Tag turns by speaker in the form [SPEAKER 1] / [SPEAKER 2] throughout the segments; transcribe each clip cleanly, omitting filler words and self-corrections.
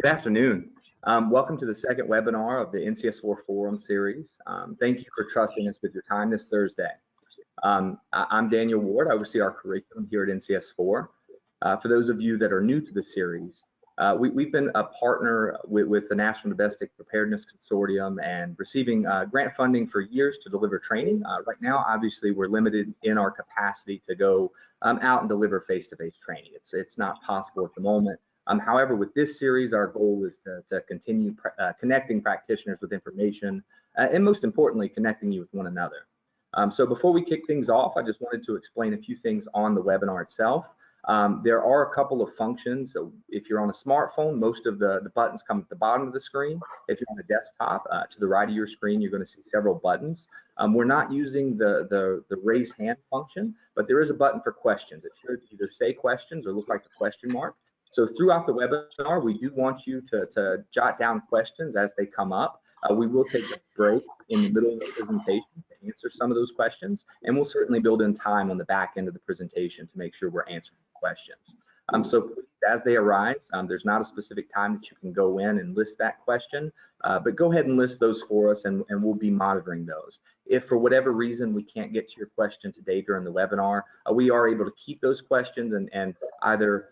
[SPEAKER 1] Good afternoon. Welcome to the second webinar of the NCS4 Forum series. Thank you for trusting us with your time this Thursday. I'm Daniel Ward. I oversee our curriculum here at NCS4. For those of you that are new to the series, we've been a partner with the National Domestic Preparedness Consortium and receiving grant funding for years to deliver training. Right now, obviously, we're limited in our capacity to go out and deliver face-to-face training. It's not possible at the moment. However, with this series, our goal is to continue connecting practitioners with information and most importantly, connecting you with one another. So before we kick things off, I just wanted to explain a few things on the webinar itself. There are a couple of functions. So if you're on a smartphone, most of the buttons come at the bottom of the screen. If you're on a desktop, to the right of your screen, you're going to see several buttons. We're not using the raise hand function, but there is a button for questions. It should either say questions or look like a question mark. So throughout the webinar, we do want you to jot down questions as they come up. We will take a break in the middle of the presentation to answer some of those questions, and we'll certainly build in time on the back end of the presentation to make sure we're answering questions. So please, as they arise, there's not a specific time that you can go in and list that question, but go ahead and list those for us, and we'll be monitoring those. If for whatever reason we can't get to your question today during the webinar, we are able to keep those questions, and either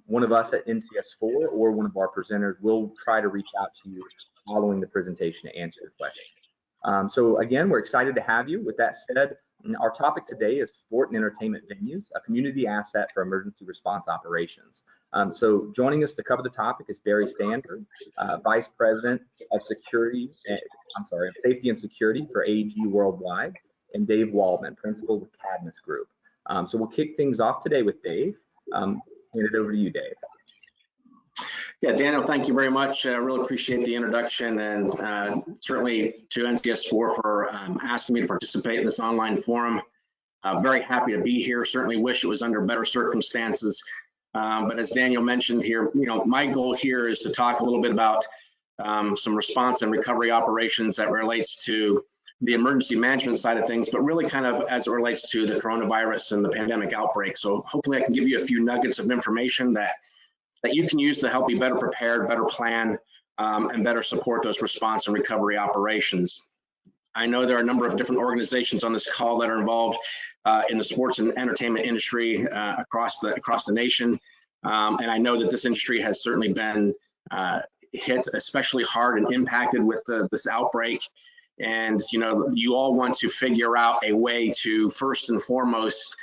[SPEAKER 1] one of us at NCS4 or one of our presenters will try to reach out to you following the presentation to answer your question. So again, we're excited to have you. With that said, our topic today is sport and entertainment venues, a community asset for emergency response operations. So joining us to cover the topic is Barry Stanford, Vice President of Safety and Security for AEG Worldwide, and Dave Waldman, Principal with Cadmus Group. So we'll kick things off today with Dave. Hand it over to you, Dave.
[SPEAKER 2] Yeah, Daniel, thank you very much. I really appreciate the introduction, and certainly to NCS4 for asking me to participate in this online forum. Very happy to be here. Certainly wish it was under better circumstances. But as Daniel mentioned here, my goal here is to talk a little bit about some response and recovery operations that relates to the emergency management side of things, but really kind of as it relates to the coronavirus and the pandemic outbreak. So hopefully I can give you a few nuggets of information that you can use to help you better prepare, better plan, and better support those response and recovery operations. I know there are a number of different organizations on this call that are involved in the sports and entertainment industry across the nation, and I know that this industry has certainly been hit especially hard and impacted with this outbreak. And you all want to figure out a way to first and foremost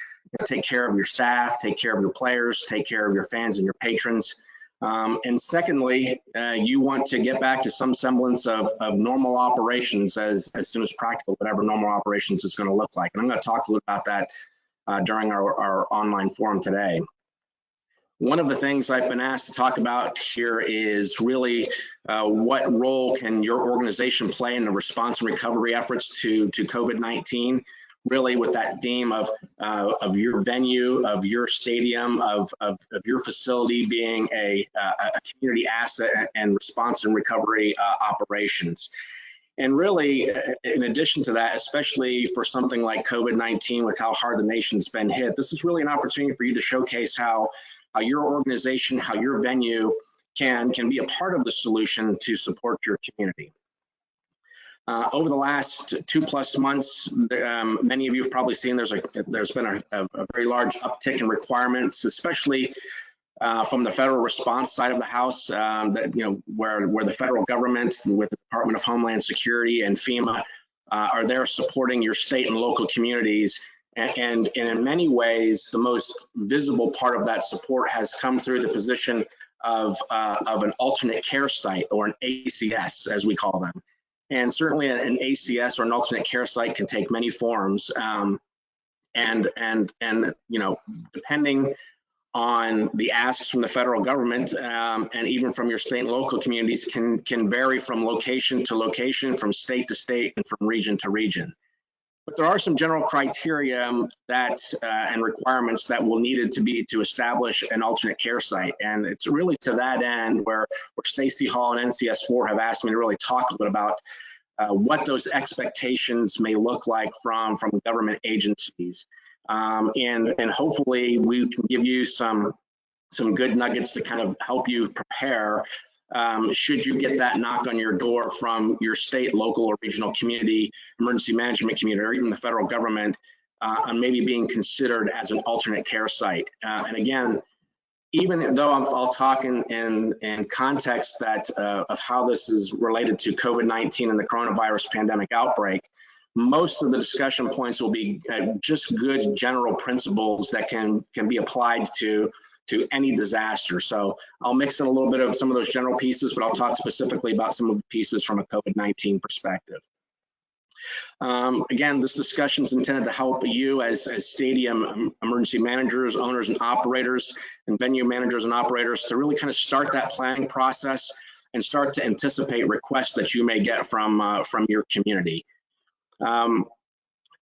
[SPEAKER 2] take care of your staff, take care of your players, take care of your fans and your patrons. And secondly, you want to get back to some semblance of normal operations as soon as practical, whatever normal operations is going to look like. And I'm going to talk a little about that during our online forum today. One of the things I've been asked to talk about here is really what role can your organization play in the response and recovery efforts to COVID-19, really with that theme of your venue, of your stadium, of your facility being a community asset and response and recovery operations. And really, in addition to that, especially for something like COVID-19 with how hard the nation's been hit, this is really an opportunity for you to showcase how your organization, how your venue can be a part of the solution to support your community. Over the last 2+ months, many of you have probably seen there's been a very large uptick in requirements, especially from the federal response side of the house, where the federal government with the Department of Homeland Security and FEMA are there supporting your state and local communities. And in many ways, the most visible part of that support has come through the position of an alternate care site, or an ACS, as we call them. And certainly an ACS or an alternate care site can take many forms. And depending on the asks from the federal government and even from your state and local communities can vary from location to location, from state to state, and from region to region. But there are some general criteria and requirements that will needed to establish an alternate care site. And it's really to that end where Stacy Hall and NCS4 have asked me to really talk a little bit about what those expectations may look like from government agencies. And hopefully we can give you some good nuggets to kind of help you prepare should you get that knock on your door from your state, local, or regional community, emergency management community, or even the federal government on maybe being considered as an alternate care site. And again, even though I'll talk in context that of how this is related to COVID-19 and the coronavirus pandemic outbreak, most of the discussion points will be just good general principles that can be applied to any disaster. So I'll mix in a little bit of some of those general pieces, but I'll talk specifically about some of the pieces from a COVID-19 perspective. Again, this discussion is intended to help you as stadium emergency managers, owners and operators, and venue managers and operators to really kind of start that planning process and start to anticipate requests that you may get from your community.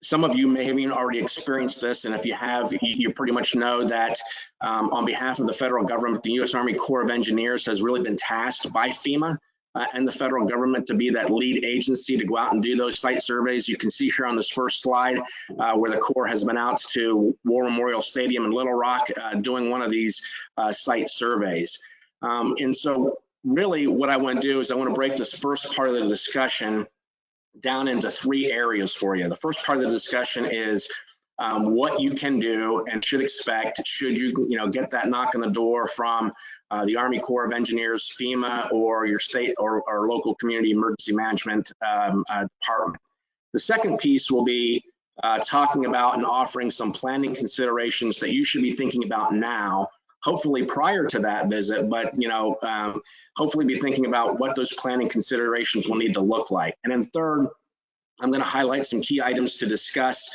[SPEAKER 2] Some of you may have even already experienced this, and if you have, you pretty much know that on behalf of the federal government, the U.S. Army Corps of Engineers has really been tasked by FEMA and the federal government to be that lead agency to go out and do those site surveys. You can see here on this first slide where the Corps has been out to War Memorial Stadium in Little Rock doing one of these site surveys. And so really what I want to do is I want to break this first part of the discussion down into 3 areas for you. The first part of the discussion is what you can do and should expect should you get that knock on the door from the Army Corps of Engineers, FEMA, or your state or local community emergency management department. The second piece will be talking about and offering some planning considerations that you should be thinking about now, hopefully prior to that visit, but hopefully be thinking about what those planning considerations will need to look like. And then third, I'm going to highlight some key items to discuss.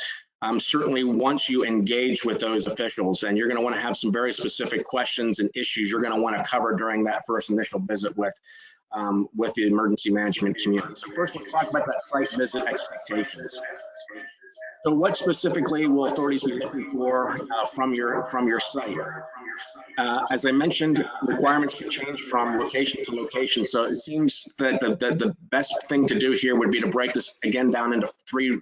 [SPEAKER 2] Certainly once you engage with those officials, and you're going to want to have some very specific questions and issues you're going to want to cover during that first initial visit with the emergency management community. So first, let's talk about that site visit expectations. So what specifically will authorities be looking for from your site? As I mentioned, requirements can change from location to location. So it seems that the best thing to do here would be to break this again down into 3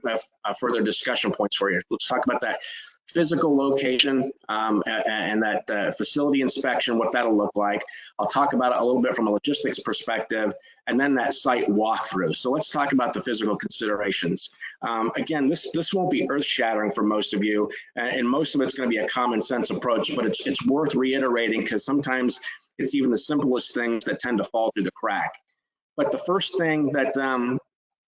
[SPEAKER 2] further discussion points for you. Let's talk about that physical location and that facility inspection, what that'll look like. I'll talk about it a little bit from a logistics perspective, and then that site walkthrough. So let's talk about the physical considerations. Again, this won't be earth-shattering for most of you, and most of it's going to be a common sense approach, but it's worth reiterating because sometimes it's even the simplest things that tend to fall through the crack. But the first thing that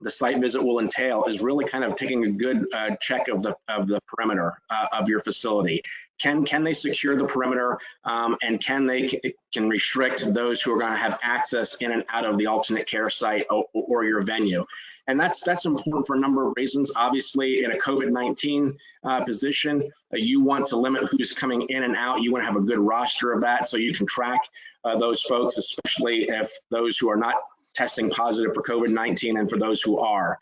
[SPEAKER 2] the site visit will entail is really kind of taking a good check of the perimeter of your facility. Can they secure the perimeter, and can restrict those who are going to have access in and out of the alternate care site or your venue? And that's important for a number of reasons. Obviously, in a COVID-19 position, you want to limit who's coming in and out. You want to have a good roster of that so you can track those folks, especially if those who are not testing positive for COVID-19 and for those who are.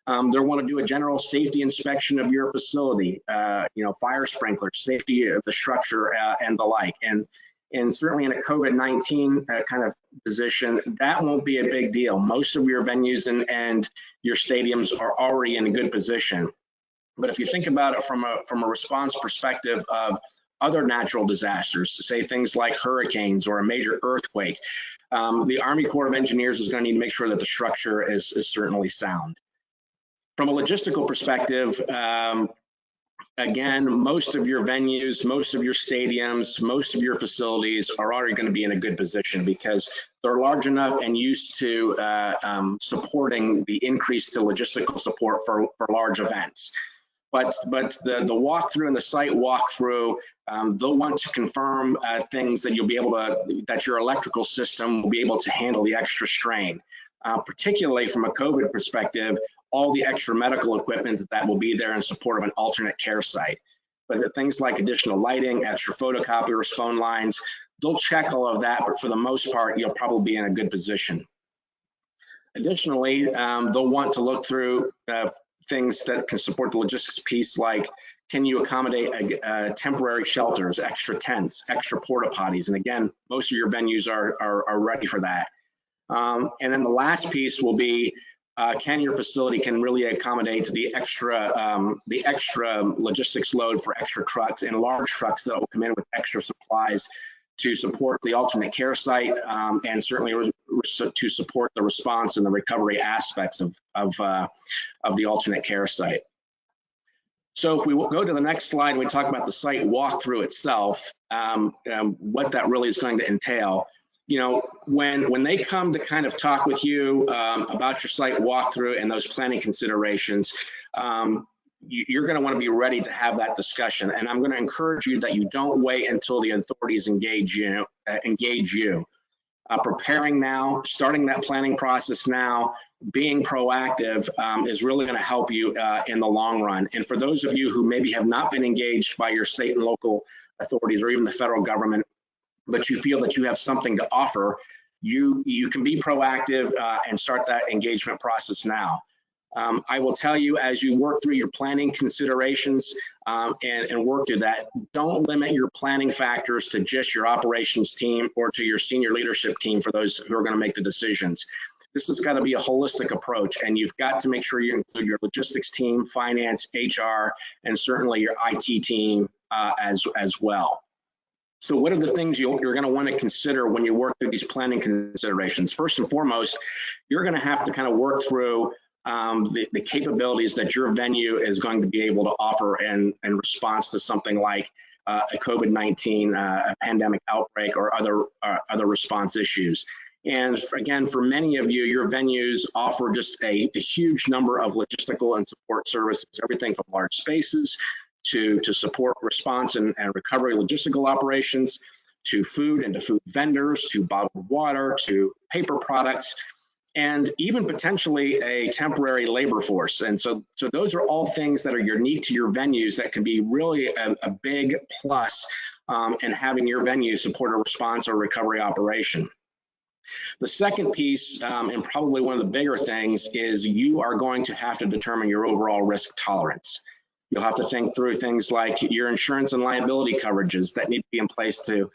[SPEAKER 2] They'll want to do a general safety inspection of your facility, fire sprinklers, safety of the structure, and the like. And certainly in a COVID-19 kind of position, that won't be a big deal. Most of your venues and your stadiums are already in a good position. But if you think about it from a response perspective of other natural disasters, say things like hurricanes or a major earthquake, the Army Corps of Engineers is going to need to make sure that the structure is certainly sound. From a logistical perspective, again, most of your venues, most of your stadiums, most of your facilities are already going to be in a good position because they're large enough and used to supporting the increase to logistical support for large events. But the walkthrough and the site walkthrough, they'll want to confirm things that you'll be able to, that your electrical system will be able to handle the extra strain, particularly from a COVID perspective, all the extra medical equipment that will be there in support of an alternate care site. But things like additional lighting, extra photocopiers, phone lines, they'll check all of that, but for the most part, you'll probably be in a good position. Additionally, they'll want to look through things that can support the logistics piece, like can you accommodate temporary shelters, extra tents, extra porta potties? And again, most of your venues are ready for that. And then the last piece will be, can your facility really accommodate the extra logistics load for extra trucks and large trucks that will come in with extra supplies to support the alternate care site and certainly to support the response and the recovery aspects of the alternate care site. So if we go to the next slide and we talk about the site walkthrough itself, what that really is going to entail. You know, when they come to kind of talk with you about your site walkthrough and those planning considerations, you're going to want to be ready to have that discussion. And I'm going to encourage you that you don't wait until the authorities engage you. Preparing now, starting that planning process now, being proactive is really going to help you in the long run. And for those of you who maybe have not been engaged by your state and local authorities or even the federal government, but you feel that you have something to offer, you can be proactive and start that engagement process now. I will tell you, as you work through your planning considerations and work through that, don't limit your planning factors to just your operations team or to your senior leadership team for those who are going to make the decisions. This has got to be a holistic approach, and you've got to make sure you include your logistics team, finance, HR, and certainly your IT team as well. So what are the things you're going to want to consider when you work through these planning considerations? First and foremost, you're going to have to kind of work through the capabilities that your venue is going to be able to offer in response to something like a COVID-19 pandemic outbreak or other response issues. And again, for many of you, your venues offer just a huge number of logistical and support services, everything from large spaces to support response and recovery logistical operations, to food and to food vendors, to bottled water, to paper products, and even potentially a temporary labor force. And so those are all things that are unique to your venues that can be really a big plus in having your venue support a response or recovery operation. The second piece, and probably one of the bigger things, is you are going to have to determine your overall risk tolerance. You'll have to think through things like your insurance and liability coverages that need to be in place to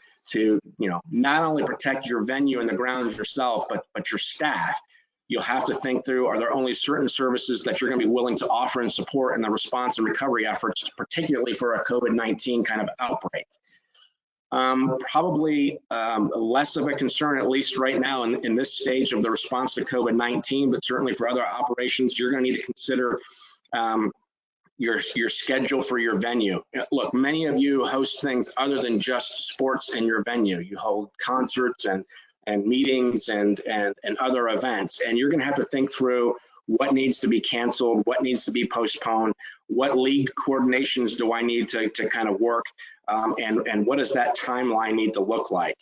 [SPEAKER 2] not only protect your venue and the grounds yourself, but your staff. You'll have to think through, are there only certain services that you're going to be willing to offer and support in the response and recovery efforts, particularly for a COVID-19 kind of outbreak? Probably less of a concern, at least right now in this stage of the response to COVID-19, but certainly for other operations, you're going to need to consider your schedule for your venue. Look, many of you host things other than just sports in your venue. You hold concerts and meetings and other events, and you're going to have to think through what needs to be canceled, what needs to be postponed, what league coordinations do I need to kind of work, and what does that timeline need to look like.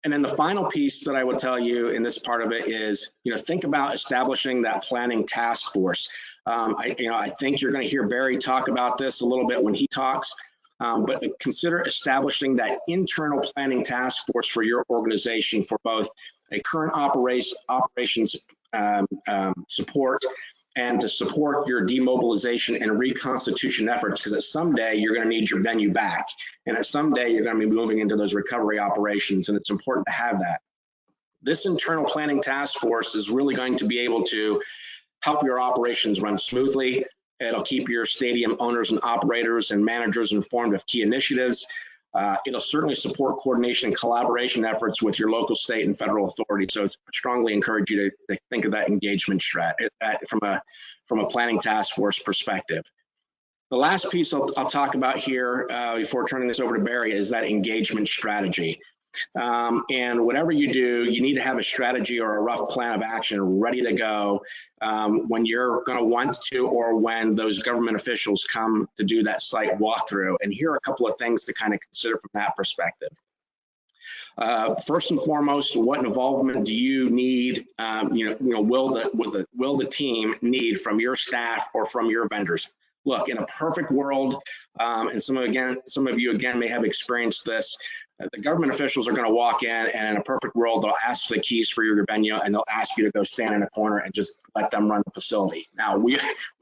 [SPEAKER 2] And then the final piece that I would tell you in this part of it is, think about establishing that planning task force. I think you're going to hear Barry talk about this a little bit when he talks, but consider establishing that internal planning task force for your organization for both a current operations support and to support your demobilization and reconstitution efforts, because at someday you're going to need your venue back, and at someday you're going to be moving into those recovery operations, and it's important to have that. This internal planning task force is really going to be able to help your operations run smoothly. It'll keep your stadium owners and operators and managers informed of key initiatives. It'll certainly support coordination and collaboration efforts with your local, state, and federal authorities. So I strongly encourage you to think of that engagement strategy from a planning task force perspective. The last piece I'll talk about here before turning this over to Barry is that engagement strategy. And whatever you do, you need to have a strategy or a rough plan of action ready to go when you're going to want to, or when those government officials come to do that site walkthrough. And here are a couple of things to kind of consider from that perspective. First and foremost, what involvement do you need? Will the team need from your staff or from your vendors? Look, in a perfect world, and some of you again may have experienced this. The government officials are going to walk in, and in a perfect world, they'll ask for the keys for your venue, and they'll ask you to go stand in a corner and just let them run the facility. Now, we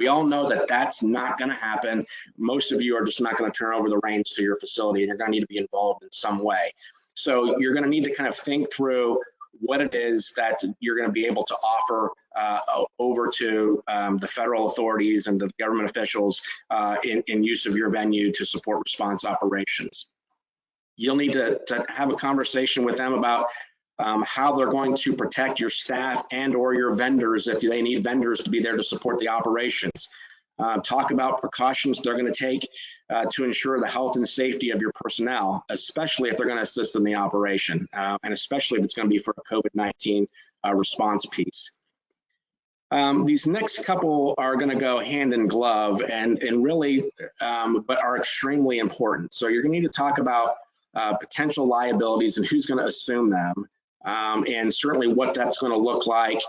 [SPEAKER 2] all know that that's not going to happen. Most of you are just not going to turn over the reins to your facility, and you're going to need to be involved in some way. So you're going to need to kind of think through what it is that you're going to be able to offer over to the federal authorities and the government officials in use of your venue to support response operations. You'll need to have a conversation with them about how they're going to protect your staff and or your vendors if they need vendors to be there to support the operations. Talk about precautions they're going to take to ensure the health and safety of your personnel, especially if they're going to assist in the operation, and especially if it's going to be for a COVID-19 response piece. These next couple are going to go hand in glove and really, but are extremely important. So you're going to need to talk about potential liabilities and who's going to assume them, and certainly what that's going to look like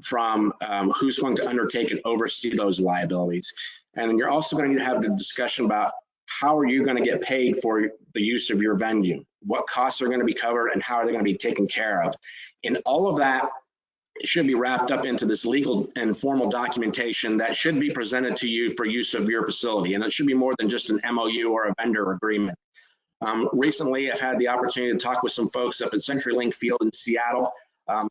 [SPEAKER 2] from who's going to undertake and oversee those liabilities. And you're also going to need to have the discussion about how are you going to get paid for the use of your venue, what costs are going to be covered, and how are they going to be taken care of. And all of that should be wrapped up into this legal and formal documentation that should be presented to you for use of your facility. And it should be more than just an MOU or a vendor agreement. Recently, I've had the opportunity to talk with some folks up at CenturyLink Field in Seattle.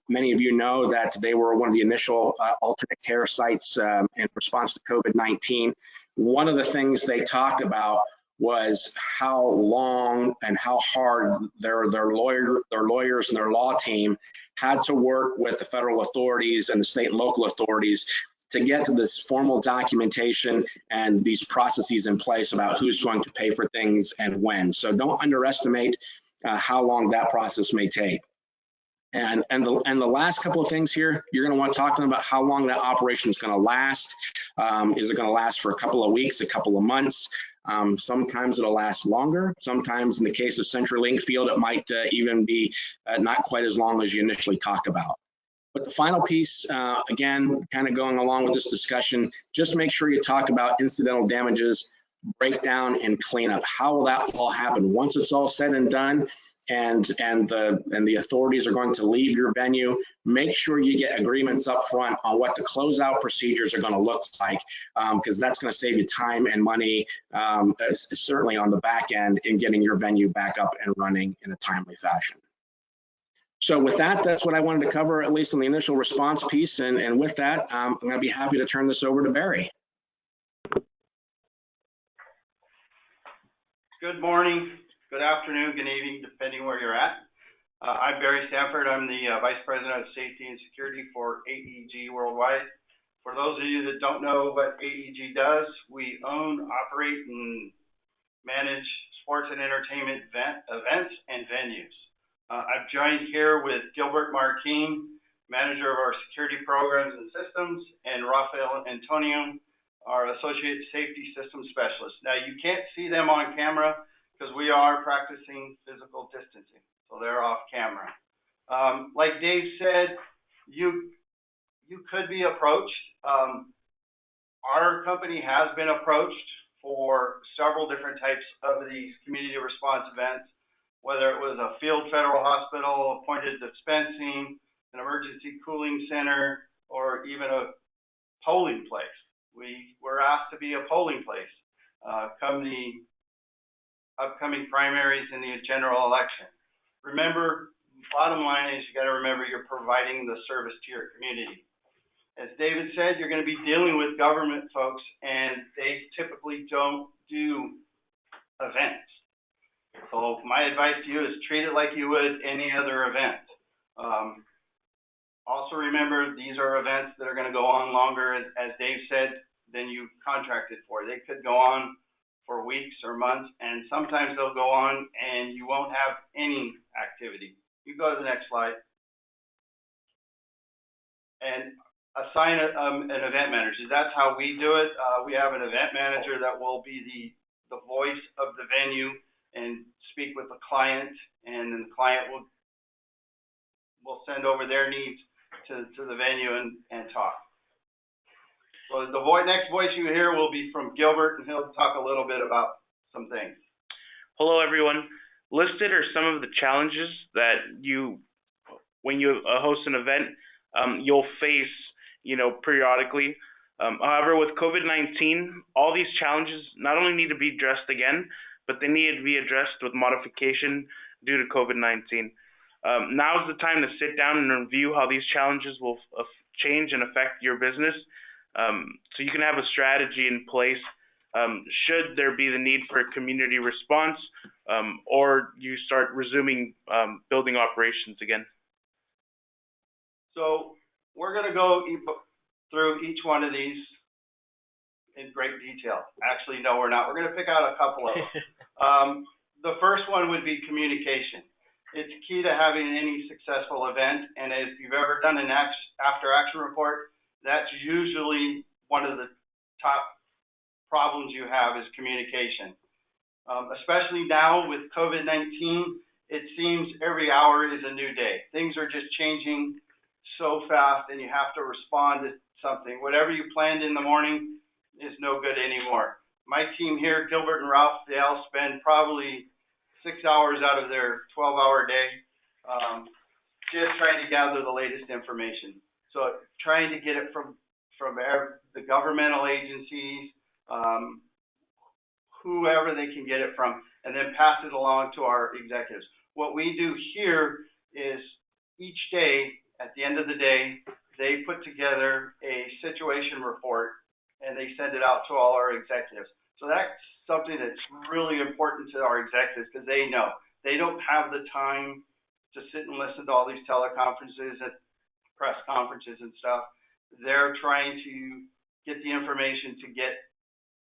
[SPEAKER 2] Many of you know that they were one of the initial alternate care sites in response to COVID-19. One of the things they talked about was how long and how hard their lawyers and their law team had to work with the federal authorities and the state and local authorities to get to this formal documentation and these processes in place about who's going to pay for things and when. So don't underestimate how long that process may take. And the last couple of things here, you're going to want to talk to them about how long that operation is going to last. Is it going to last for a couple of weeks, a couple of months? Sometimes it'll last longer. Sometimes in the case of CenturyLink Field, it might even be not quite as long as you initially talk about. But the final piece, again, kind of going along with this discussion, just make sure you talk about incidental damages, breakdown, and cleanup. How will that all happen once it's all said and done? And the authorities are going to leave your venue. Make sure you get agreements up front on what the closeout procedures are going to look like, because that's going to save you time and money, certainly on the back end in getting your venue back up and running in a timely fashion. So with that, that's what I wanted to cover, at least in the initial response piece. And with that, I'm going to be happy to turn this over to Barry.
[SPEAKER 3] Good morning, good afternoon, good evening, depending where you're at. I'm Barry Stanford. I'm the Vice President of Safety and Security for AEG Worldwide. For those of you that don't know what AEG does, we own, operate, and manage sports and entertainment events and venues. I've joined here with Gilbert Marquine, Manager of our Security Programs and Systems, and Rafael Antonio, our Associate Safety Systems Specialist. Now, you can't see them on camera because we are practicing physical distancing, so they're off camera. Like Dave said, you could be approached. Our company has been approached for several different types of these community response events, whether it was a field federal hospital, appointed dispensing, an emergency cooling center, or even a polling place. We were asked to be a polling place come the upcoming primaries in the general election. Remember, bottom line is you got to remember you're providing the service to your community. As David said, you're going to be dealing with government folks, and they typically don't do events. So my advice to you is treat it like you would any other event. Also remember, these are events that are going to go on longer, as Dave said, than you contracted for. They could go on for weeks or months, and sometimes they'll go on and you won't have any activity. You go to the next slide. And assign an event manager. That's how we do it. We have an event manager that will be the voice of the venue and speak with the client, and then the client will send over their needs to the venue and talk. So the next voice you hear will be from Gilbert, and he'll talk a little bit about some things.
[SPEAKER 4] Hello, everyone. Listed are some of the challenges that when you host an event, you'll face, periodically. However, with COVID-19, all these challenges not only need to be addressed again, but they need to be addressed with modification due to COVID-19. Now's the time to sit down and review how these challenges will change and affect your business, so you can have a strategy in place should there be the need for community response, or you start resuming building operations again?
[SPEAKER 3] So we're going to go through each one of these in great detail. Actually, no, we're not. We're going to pick out a couple of them. The first one would be communication. It's key to having any successful event, and if you've ever done an after-action report, that's usually one of the top problems you have is communication. Especially now with COVID-19, it seems every hour is a new day. Things are just changing so fast, and you have to respond to something. Whatever you planned in the morning is no good anymore. My team here, Gilbert and Ralph, they all spend probably 6 hours out of their 12-hour day just trying to gather the latest information. So trying to get it from the governmental agencies, whoever they can get it from, and then pass it along to our executives. What we do here is each day, at the end of the day, they put together a situation report and they send it out to all our executives. So that's something that's really important to our executives because they know they don't have the time to sit and listen to all these teleconferences and press conferences and stuff. They're trying to get the information to get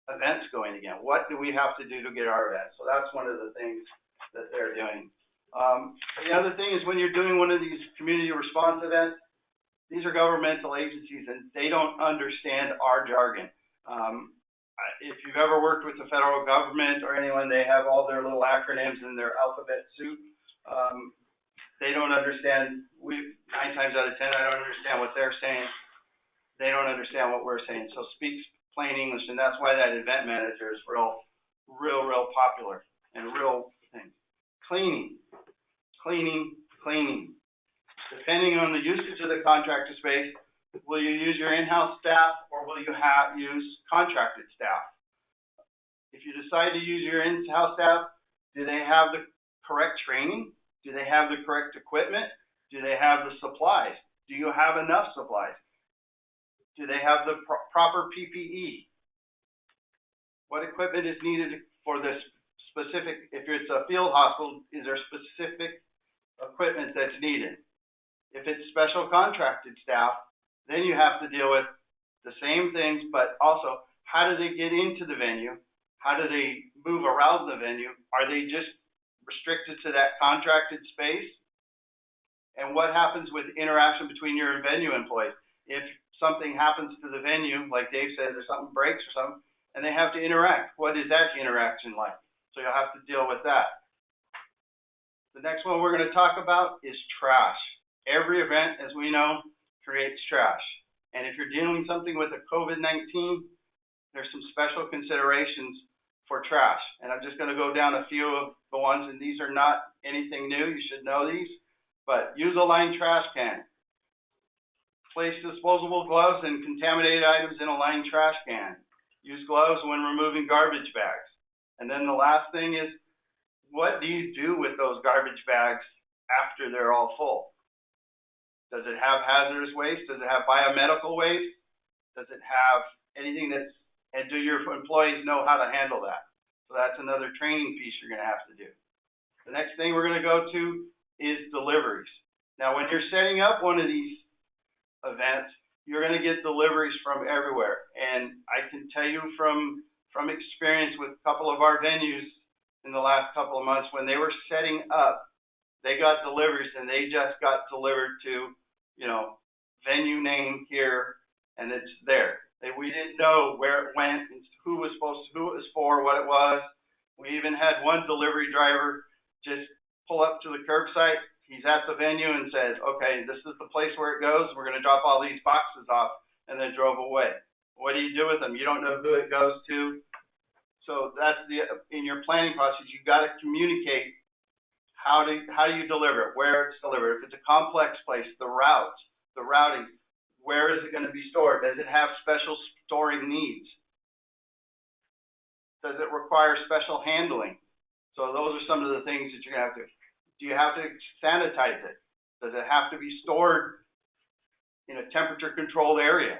[SPEAKER 3] events going again. What do we have to do to get our events? So that's one of the things that they're doing. The other thing is when you're doing one of these community response events, these are governmental agencies and they don't understand our jargon. If you've ever worked with the federal government or anyone, they have all their little acronyms in their alphabet soup. They don't understand. 9 times out of 10, I don't understand what they're saying. They don't understand what we're saying. So speak plain English, and that's why that event manager is real popular and real thing. Cleaning. Depending on the usage of the contractor space, will you use your in-house staff or will you use contracted staff? If you decide to use your in-house staff, do they have the correct training? Do they have the correct equipment? Do they have the supplies? Do you have enough supplies? Do they have the proper PPE? What equipment is needed for this specific, if it's a field hospital, is there specific equipment that's needed? If it's special contracted staff, then you have to deal with the same things, but also how do they get into the venue? How do they move around the venue? Are they just restricted to that contracted space? And what happens with interaction between your venue employees? If something happens to the venue, like Dave said, or something breaks or something, and they have to interact, what is that interaction like? So you'll have to deal with that. The next one we're going to talk about is trash. Every event, as we know, creates trash. And if you're dealing something with a COVID-19, there's some special considerations for trash. And I'm just going to go down a few of the ones, and these are not anything new. You should know these. But use a lined trash can. Place disposable gloves and contaminated items in a lined trash can. Use gloves when removing garbage bags. And then the last thing is, what do you do with those garbage bags after they're all full? Does it have hazardous waste? Does it have biomedical waste? Does it have anything that's, and do your employees know how to handle that? So that's another training piece you're going to have to do. The next thing we're going to go to is deliveries. Now, when you're setting up one of these events, you're going to get deliveries from everywhere. And I can tell you from experience with a couple of our venues in the last couple of months, when they were setting up, they got deliveries and they just got delivered to, venue name here, and it's there. We didn't know where it went, who it was for, what it was. We even had one delivery driver just pull up to the curbside. He's at the venue and says, okay, this is the place where it goes. We're going to drop all these boxes off, and then drove away. What do you do with them? You don't know who it goes to. So that's in your planning process, you've got to communicate how do you deliver it, where it's delivered. If it's a complex place, the routes, the routing, where is it going to be stored? Does it have special storing needs? Does it require special handling? So those are some of the things that you're going to have to. Do you have to sanitize it? Does it have to be stored in a temperature controlled area?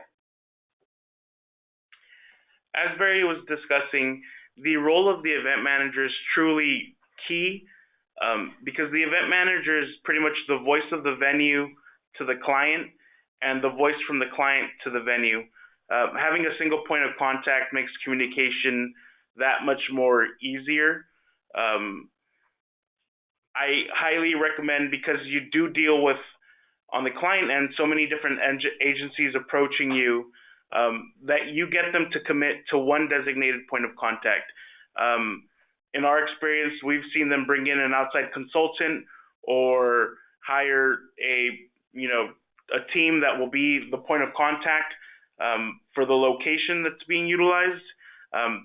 [SPEAKER 4] as Barry was discussing, the role of the event manager is truly key, because the event manager is pretty much the voice of the venue to the client and the voice from the client to the venue. Having a single point of contact makes communication that much more easier. I highly recommend, because you do deal with, on the client end, so many different agencies approaching you, that you get them to commit to one designated point of contact. In our experience, we've seen them bring in an outside consultant or hire a team that will be the point of contact for the location that's being utilized.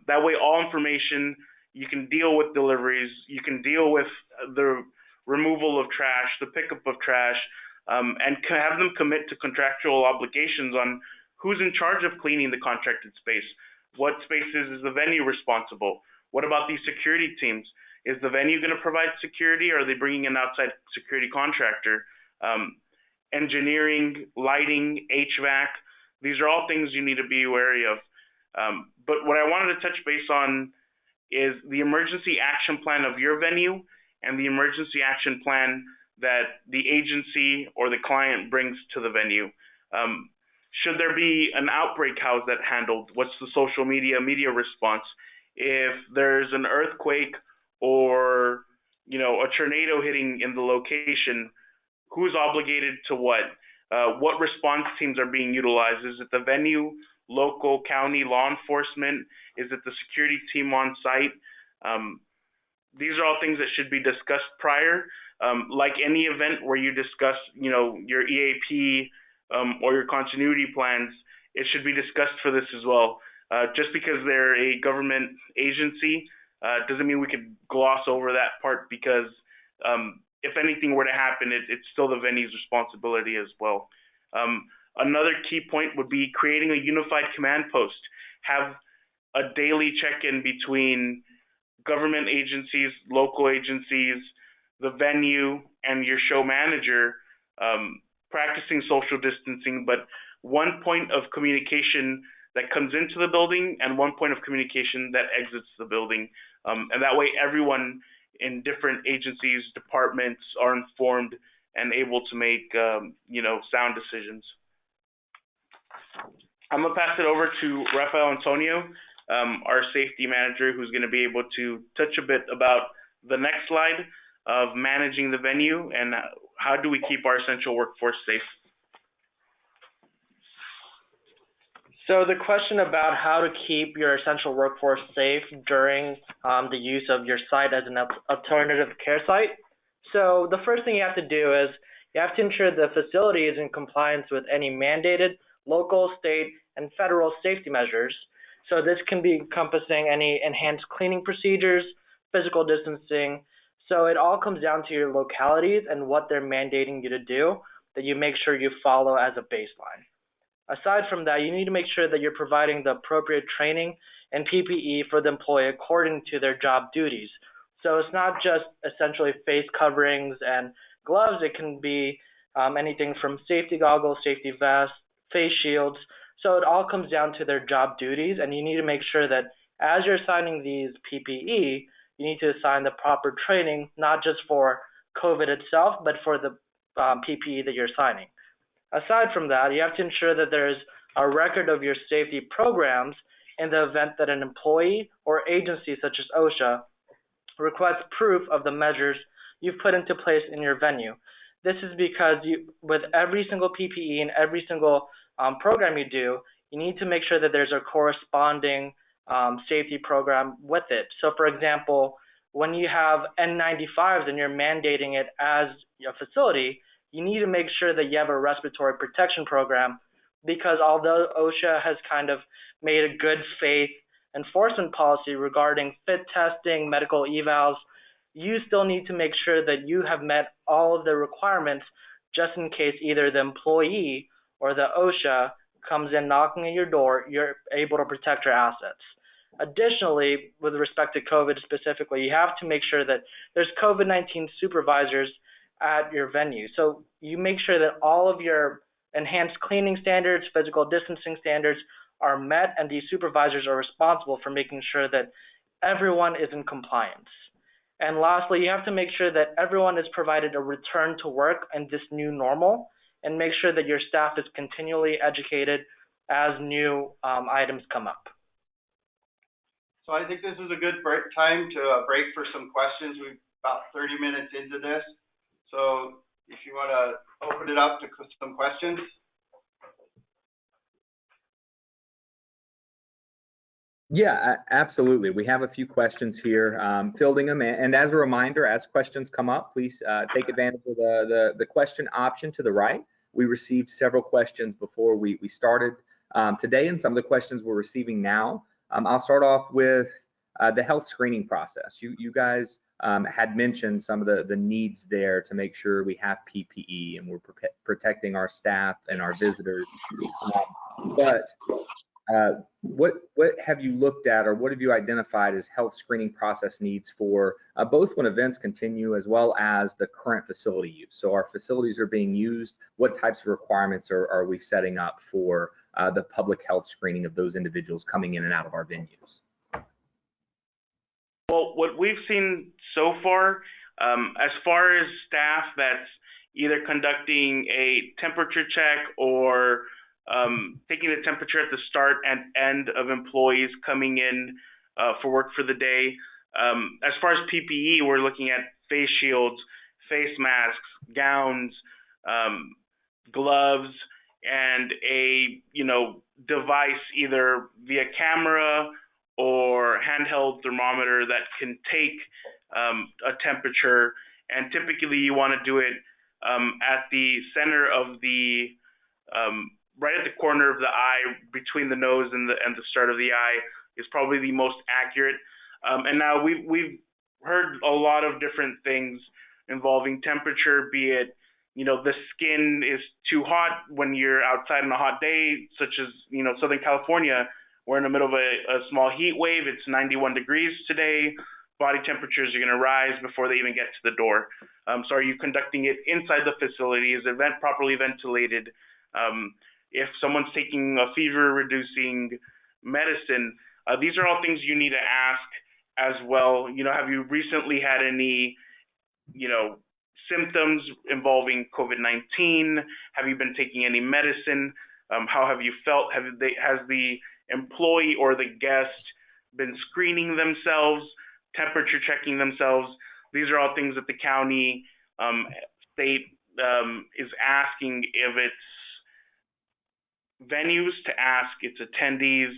[SPEAKER 4] That way, all information, you can deal with deliveries, you can deal with the removal of trash, the pickup of trash, and have them commit to contractual obligations on who's in charge of cleaning the contracted space. What spaces is the venue responsible? What about these security teams? Is the venue going to provide security, or are they bringing an outside security contractor? Engineering, lighting, HVAC, these are all things you need to be wary of. But what I wanted to touch base on is the emergency action plan of your venue and the emergency action plan that the agency or the client brings to the venue. Should there be an outbreak, how is that handled? What's the social media response? If there's an earthquake or a tornado hitting in the location, who's obligated to what? What response teams are being utilized? Is it the venue, local, county, law enforcement? Is it the security team on site? These are all things that should be discussed prior. Like any event where you discuss, your EAP or your continuity plans, it should be discussed for this as well. Just because they're a government agency doesn't mean we could gloss over that part, because if anything were to happen, it's still the venue's responsibility as well. Another key point would be creating a unified command post. Have a daily check-in between government agencies, local agencies, the venue, and your show manager, practicing social distancing, but one point of communication that comes into the building and one point of communication that exits the building. And that way everyone in different agencies, departments are informed and able to make, sound decisions. I'm gonna pass it over to Rafael Antonio, our safety manager, who's gonna be able to touch a bit about the next slide of managing the venue and how do we keep our essential workforce safe.
[SPEAKER 5] So the question about how to keep your essential workforce safe during the use of your site as an alternative care site. So the first thing you have to do is you have to ensure the facility is in compliance with any mandated local, state, and federal safety measures. So this can be encompassing any enhanced cleaning procedures, physical distancing. So it all comes down to your localities and what they're mandating you to do that you make sure you follow as a baseline. Aside from that, you need to make sure that you're providing the appropriate training and PPE for the employee according to their job duties. So it's not just essentially face coverings and gloves. It can be anything from safety goggles, safety vests, face shields. So it all comes down to their job duties, and you need to make sure that as you're assigning these PPE, you need to assign the proper training, not just for COVID itself, but for the PPE that you're assigning. Aside from that, you have to ensure that there's a record of your safety programs in the event that an employee or agency such as OSHA requests proof of the measures you've put into place in your venue. This is because with every single PPE and every single program you do, you need to make sure that there's a corresponding safety program with it. So for example, when you have N95s and you're mandating it as a facility, you need to make sure that you have a respiratory protection program, because although OSHA has kind of made a good faith enforcement policy regarding fit testing, medical evals, you still need to make sure that you have met all of the requirements just in case either the employee or the OSHA comes in knocking at your door, you're able to protect your assets. Additionally, with respect to COVID specifically, you have to make sure that there's COVID-19 supervisors at your venue. So you make sure that all of your enhanced cleaning standards, physical distancing standards are met, and these supervisors are responsible for making sure that everyone is in compliance. And lastly, you have to make sure that everyone is provided a return to work in this new normal, and make sure that your staff is continually educated as new items come up.
[SPEAKER 3] So I think this is a good time to break for some questions. We're about 30 minutes into this. So if you want to open it up to some questions.
[SPEAKER 1] Yeah, absolutely. We have a few questions here, fielding them. And as a reminder, as questions come up, please take advantage of the question option to the right. We received several questions before we started today, and some of the questions we're receiving now. I'll start off with the health screening process. You guys had mentioned some of the needs there to make sure we have PPE and we're protecting our staff and our visitors. But what have you looked at, or what have you identified as health screening process needs for both when events continue as well as the current facility use? So our facilities are being used. What types of requirements are we setting up for the public health screening of those individuals coming in and out of our venues?
[SPEAKER 4] Well, what we've seen so far, as far as staff that's either conducting a temperature check or taking the temperature at the start and end of employees coming in for work for the day. As far as PPE, we're looking at face shields, face masks, gowns, gloves, and a device either via camera or handheld thermometer that can take a temperature. And typically you want to do it at the center of the right at the corner of the eye, between the nose and the start of the eye, is probably the most accurate. And now we've heard a lot of different things involving temperature, be it the skin is too hot when you're outside on a hot day, such as Southern California. We're in the middle of a small heat wave. It's 91 degrees today. Body temperatures are going to rise before they even get to the door. So are you conducting it inside the facility? Is the event properly ventilated? If someone's taking a fever-reducing medicine, these are all things you need to ask as well. Have you recently had any, symptoms involving COVID-19? Have you been taking any medicine? How have you felt? Has the employee or the guest been screening themselves, temperature checking themselves? These are all things that the county, state is asking if it's venues to ask its attendees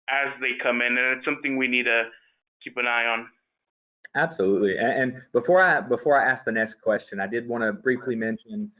[SPEAKER 4] as they come in, and it's something we need to keep an eye on.
[SPEAKER 1] Absolutely. And before I ask the next question, I did want to briefly mention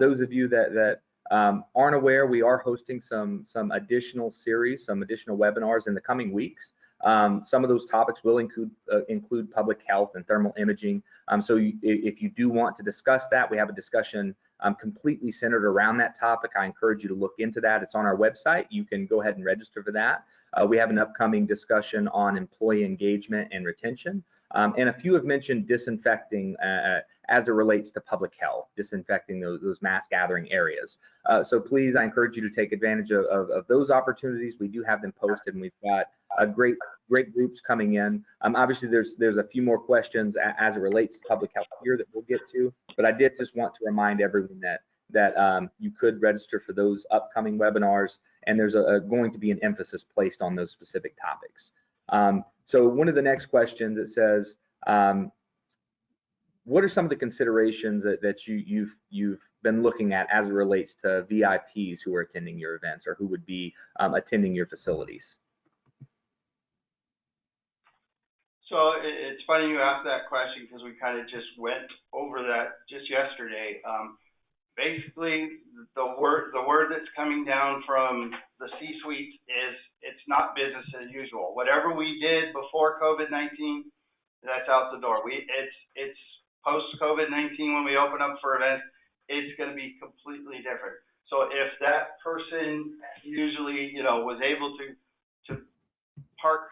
[SPEAKER 1] those of you that aren't aware, we are hosting some additional series, some additional webinars in the coming weeks. Some of those topics will include public health and thermal imaging. So if you do want to discuss that, we have a discussion completely centered around that topic. I encourage you to look into that. It's on our website. You can go ahead and register for that. We have an upcoming discussion on employee engagement and retention. And a few have mentioned disinfecting as it relates to public health, disinfecting those mass gathering areas. So please, I encourage you to take advantage of those opportunities. We do have them posted, and we've got great groups coming in. Obviously, there's a few more questions as it relates to public health here that we'll get to, but I did just want to remind everyone that you could register for those upcoming webinars, and there's going to be an emphasis placed on those specific topics. So one of the next questions, it says, what are some of the considerations that you've been looking at as it relates to VIPs who are attending your events or who would be attending your facilities?
[SPEAKER 3] So it's funny you asked that question because we kind of just went over that just yesterday. Basically, the word that's coming down from the C-suite is it's not business as usual. Whatever we did before COVID-19, that's out the door. It's post-COVID-19 when we open up for events, it's going to be completely different. So if that person usually, was able to park,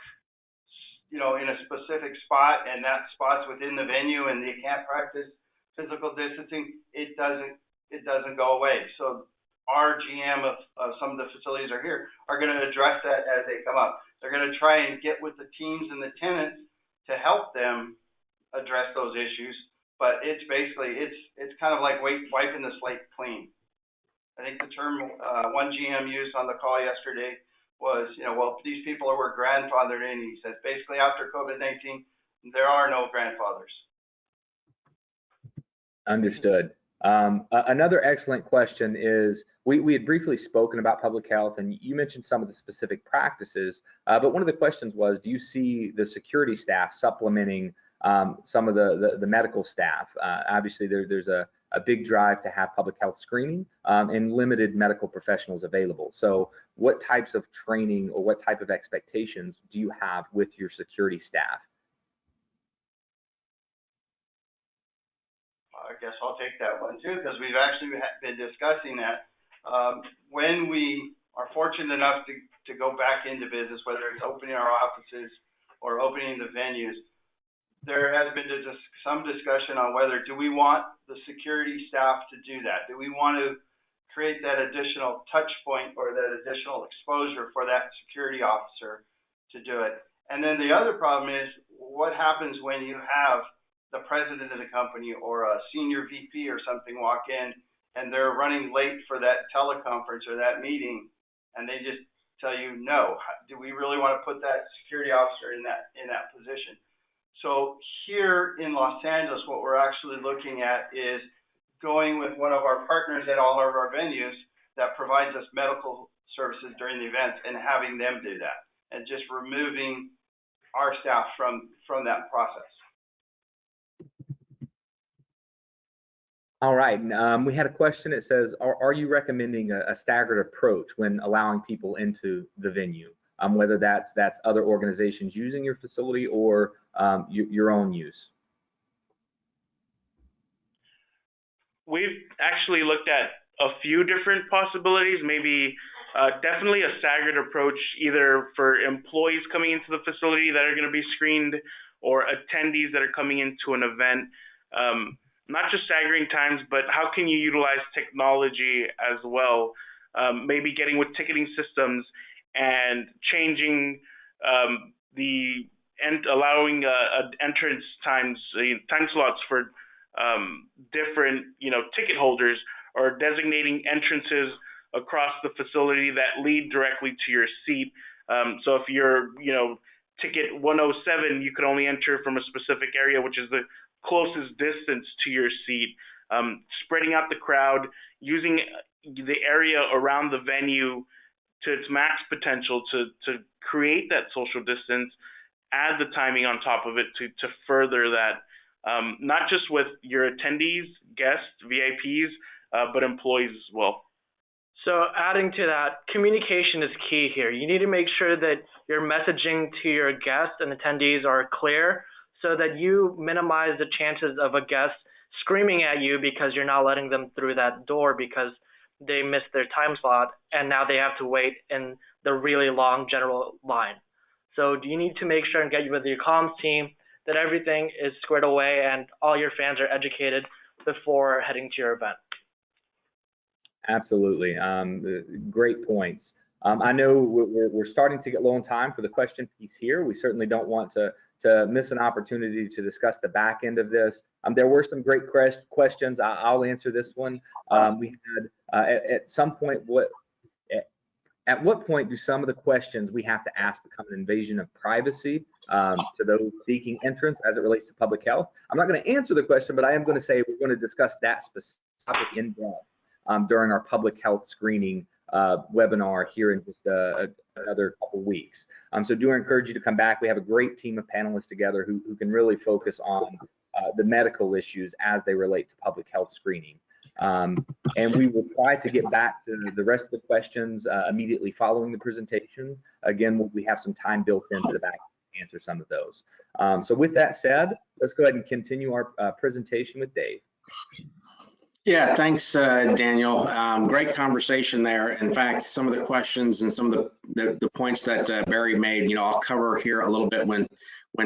[SPEAKER 3] in a specific spot, and that spot's within the venue, and they can't practice physical distancing, it doesn't go away. So our GM of some of the facilities are here are going to address that as they come up. They're going to try and get with the teams and the tenants to help them address those issues. But it's basically, it's kind of like wiping the slate clean. I think the term one GM used on the call yesterday was, well, these people were grandfathered in. He says basically after COVID-19, there are no grandfathers.
[SPEAKER 1] Understood. Another excellent question is, we had briefly spoken about public health, and you mentioned some of the specific practices, but one of the questions was, do you see the security staff supplementing some of the medical staff? Obviously, there's a big drive to have public health screening and limited medical professionals available. So what types of training or what type of expectations do you have with your security staff?
[SPEAKER 3] I guess I'll take that one too, because we've actually been discussing that. When we are fortunate enough to go back into business, whether it's opening our offices or opening the venues, there has been some discussion on whether do we want the security staff to do that? Do we want to create that additional touch point or that additional exposure for that security officer to do it? And then the other problem is, what happens when you have the president of the company or a senior VP or something walk in and they're running late for that teleconference or that meeting, and they just tell you, no, do we really want to put that security officer in that position? So here in Los Angeles, what we're actually looking at is going with one of our partners at all of our venues that provides us medical services during the events and having them do that, and just removing our staff from that process.
[SPEAKER 1] All right, we had a question that says, are you recommending a staggered approach when allowing people into the venue? Whether that's other organizations using your facility or your own use?
[SPEAKER 4] We've actually looked at a few different possibilities, maybe definitely a staggered approach, either for employees coming into the facility that are going to be screened or attendees that are coming into an event. Not just staggering times, but how can you utilize technology as well? Maybe getting with ticketing systems and changing allowing entrance times, time slots for different, ticket holders, or designating entrances across the facility that lead directly to your seat. So if you're, ticket 107, you could only enter from a specific area, which is the closest distance to your seat. Spreading out the crowd, using the area around the venue to its max potential to create that social distance, add the timing on top of it to further that, not just with your attendees, guests, VIPs, but employees as well.
[SPEAKER 5] So adding to that, communication is key here. You need to make sure that your messaging to your guests and attendees are clear so that you minimize the chances of a guest screaming at you because you're not letting them through that door because they missed their time slot and now they have to wait in the really long general line. So you need to make sure and get with your comms team that everything is squared away and all your fans are educated before heading to your event.
[SPEAKER 1] Absolutely. Great points. I know we're starting to get low on time for the question piece here. We certainly don't want to miss an opportunity to discuss the back end of this. There were some great questions. I'll answer this one. We had at some point, at what point do some of the questions we have to ask become an invasion of privacy to those seeking entrance as it relates to public health? I'm not going to answer the question, but I am going to say we're going to discuss that specific topic in depth during our public health screening webinar here in just another couple weeks. So do encourage you to come back. We have a great team of panelists together who can really focus on the medical issues as they relate to public health screening. And we will try to get back to the rest of the questions immediately following the presentation. Again, we have some time built into the back to answer some of those. So with that said, let's go ahead and continue our presentation with Dave.
[SPEAKER 2] Yeah, thanks, Daniel. Great conversation there. In fact, some of the questions and some of the points that Barry made, I'll cover here a little bit when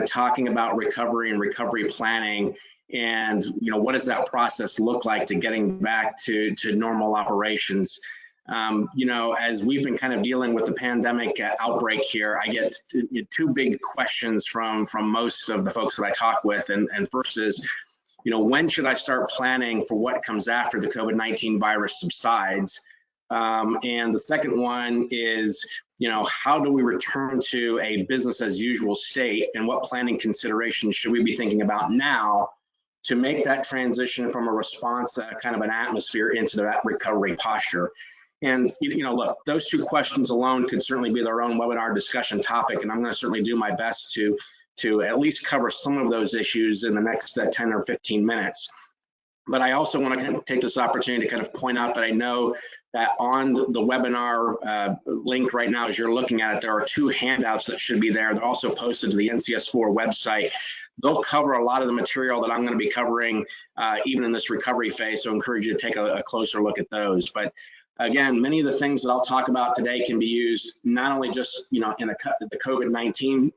[SPEAKER 2] talking about recovery and recovery planning, and what does that process look like to getting back to normal operations. You know, as we've been kind of dealing with the pandemic outbreak here, I get two big questions from most of the folks that I talk with. And first is, you know, when should I start planning for what comes after the COVID-19 virus subsides? And the second one is, you know, how do we return to a business as usual state, and what planning considerations should we be thinking about now to make that transition from a response, kind of an atmosphere, into that recovery posture? And, you know, look, those two questions alone could certainly be their own webinar discussion topic, and I'm going to certainly do my best to at least cover some of those issues in the next 10 or 15 minutes. But I also want to kind of take this opportunity to kind of point out that I know that on the webinar link right now, as you're looking at it, there are two handouts that should be there. They're also posted to the NCS4 website. They'll cover a lot of the material that I'm going to be covering even in this recovery phase, so I encourage you to take a closer look at those. But again, many of the things that I'll talk about today can be used not only just, you know, in the COVID-19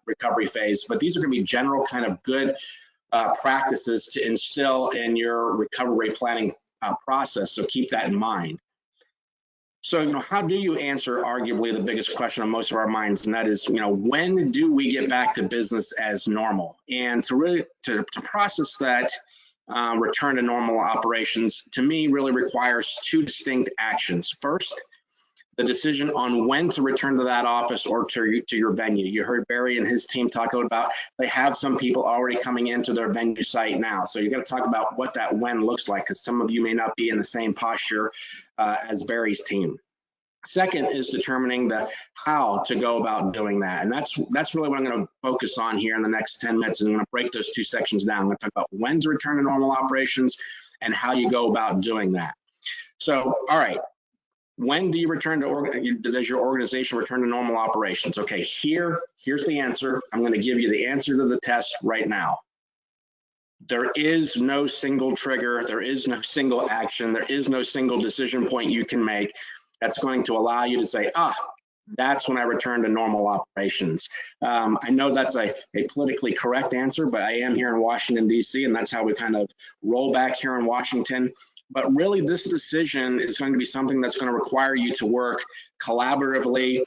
[SPEAKER 2] recovery phase, but these are going to be general kind of good practices to instill in your recovery planning process. So keep that in mind. So, you know, how do you answer arguably the biggest question on most of our minds, and that is, you know, when do we get back to business as normal? And to really to process that return to normal operations, to me, really requires two distinct actions. First, the decision on when to return to that office or to your venue. You heard Barry and his team talk about, they have some people already coming into their venue site now. So you got to talk about what that when looks like, because some of you may not be in the same posture as Barry's team. Second is determining the how to go about doing that. And that's really what I'm going to focus on here in the next 10 minutes. And I'm going to break those two sections down. I'm going to talk about when to return to normal operations and how you go about doing that. So, all right. When do you return to, does your organization return to normal operations? Okay, here's the answer. I'm going to give you the answer to the test right now. There is no single trigger. There is no single action. There is no single decision point you can make that's going to allow you to say, that's when I return to normal operations. I know that's a politically correct answer, but I am here in Washington, D.C., and that's how we kind of roll back here in Washington. But really, this decision is going to be something that's going to require you to work collaboratively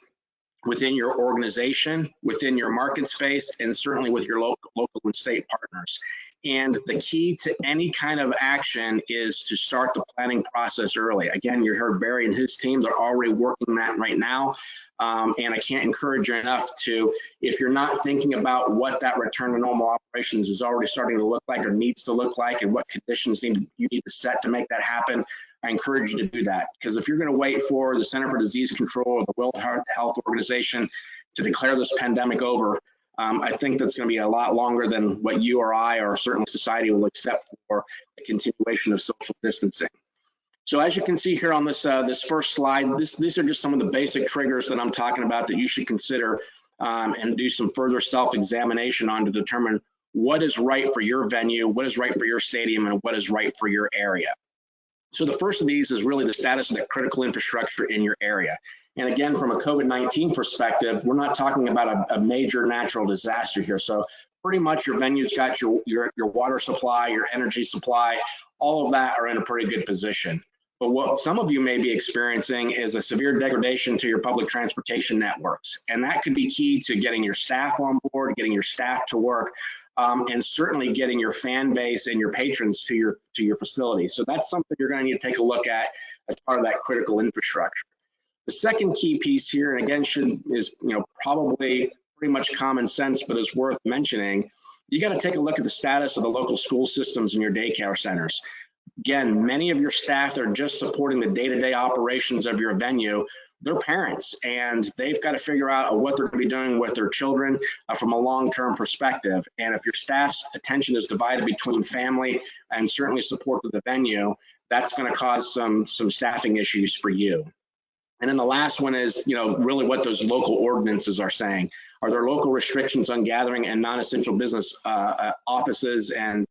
[SPEAKER 2] within your organization, within your market space, and certainly with your local and state partners. And the key to any kind of action is to start the planning process early. Again, you heard Barry and his teams are already working that right now. And I can't encourage you enough to, if you're not thinking about what that return to normal operations is already starting to look like or needs to look like, and what conditions you need to set to make that happen, I encourage you to do that. Because if you're going to wait for the Center for Disease Control or the World Health Organization to declare this pandemic over, I think that's going to be a lot longer than what you or I or certainly society will accept for a continuation of social distancing. So as you can see here on this this first slide, these are just some of the basic triggers that I'm talking about that you should consider and do some further self-examination on to determine what is right for your venue, what is right for your stadium, and what is right for your area. So the first of these is really the status of the critical infrastructure in your area. And again, from a COVID-19 perspective, we're not talking about a major natural disaster here. So pretty much your venue's got your water supply, your energy supply, all of that are in a pretty good position. But what some of you may be experiencing is a severe degradation to your public transportation networks. And that could be key to getting your staff on board, getting your staff to work, and certainly getting your fan base and your patrons to your facility. So that's something you're going to need to take a look at as part of that critical infrastructure. The second key piece here, and again, is probably pretty much common sense, but is worth mentioning. You got to take a look at the status of the local school systems and your daycare centers. Again, many of your staff that are just supporting the day-to-day operations of your venue, they're parents, and they've got to figure out what they're going to be doing with their children from a long-term perspective. And if your staff's attention is divided between family and certainly support to the venue, that's going to cause some staffing issues for you. And then the last one is, really what those local ordinances are saying. Are there local restrictions on gathering and non-essential business offices and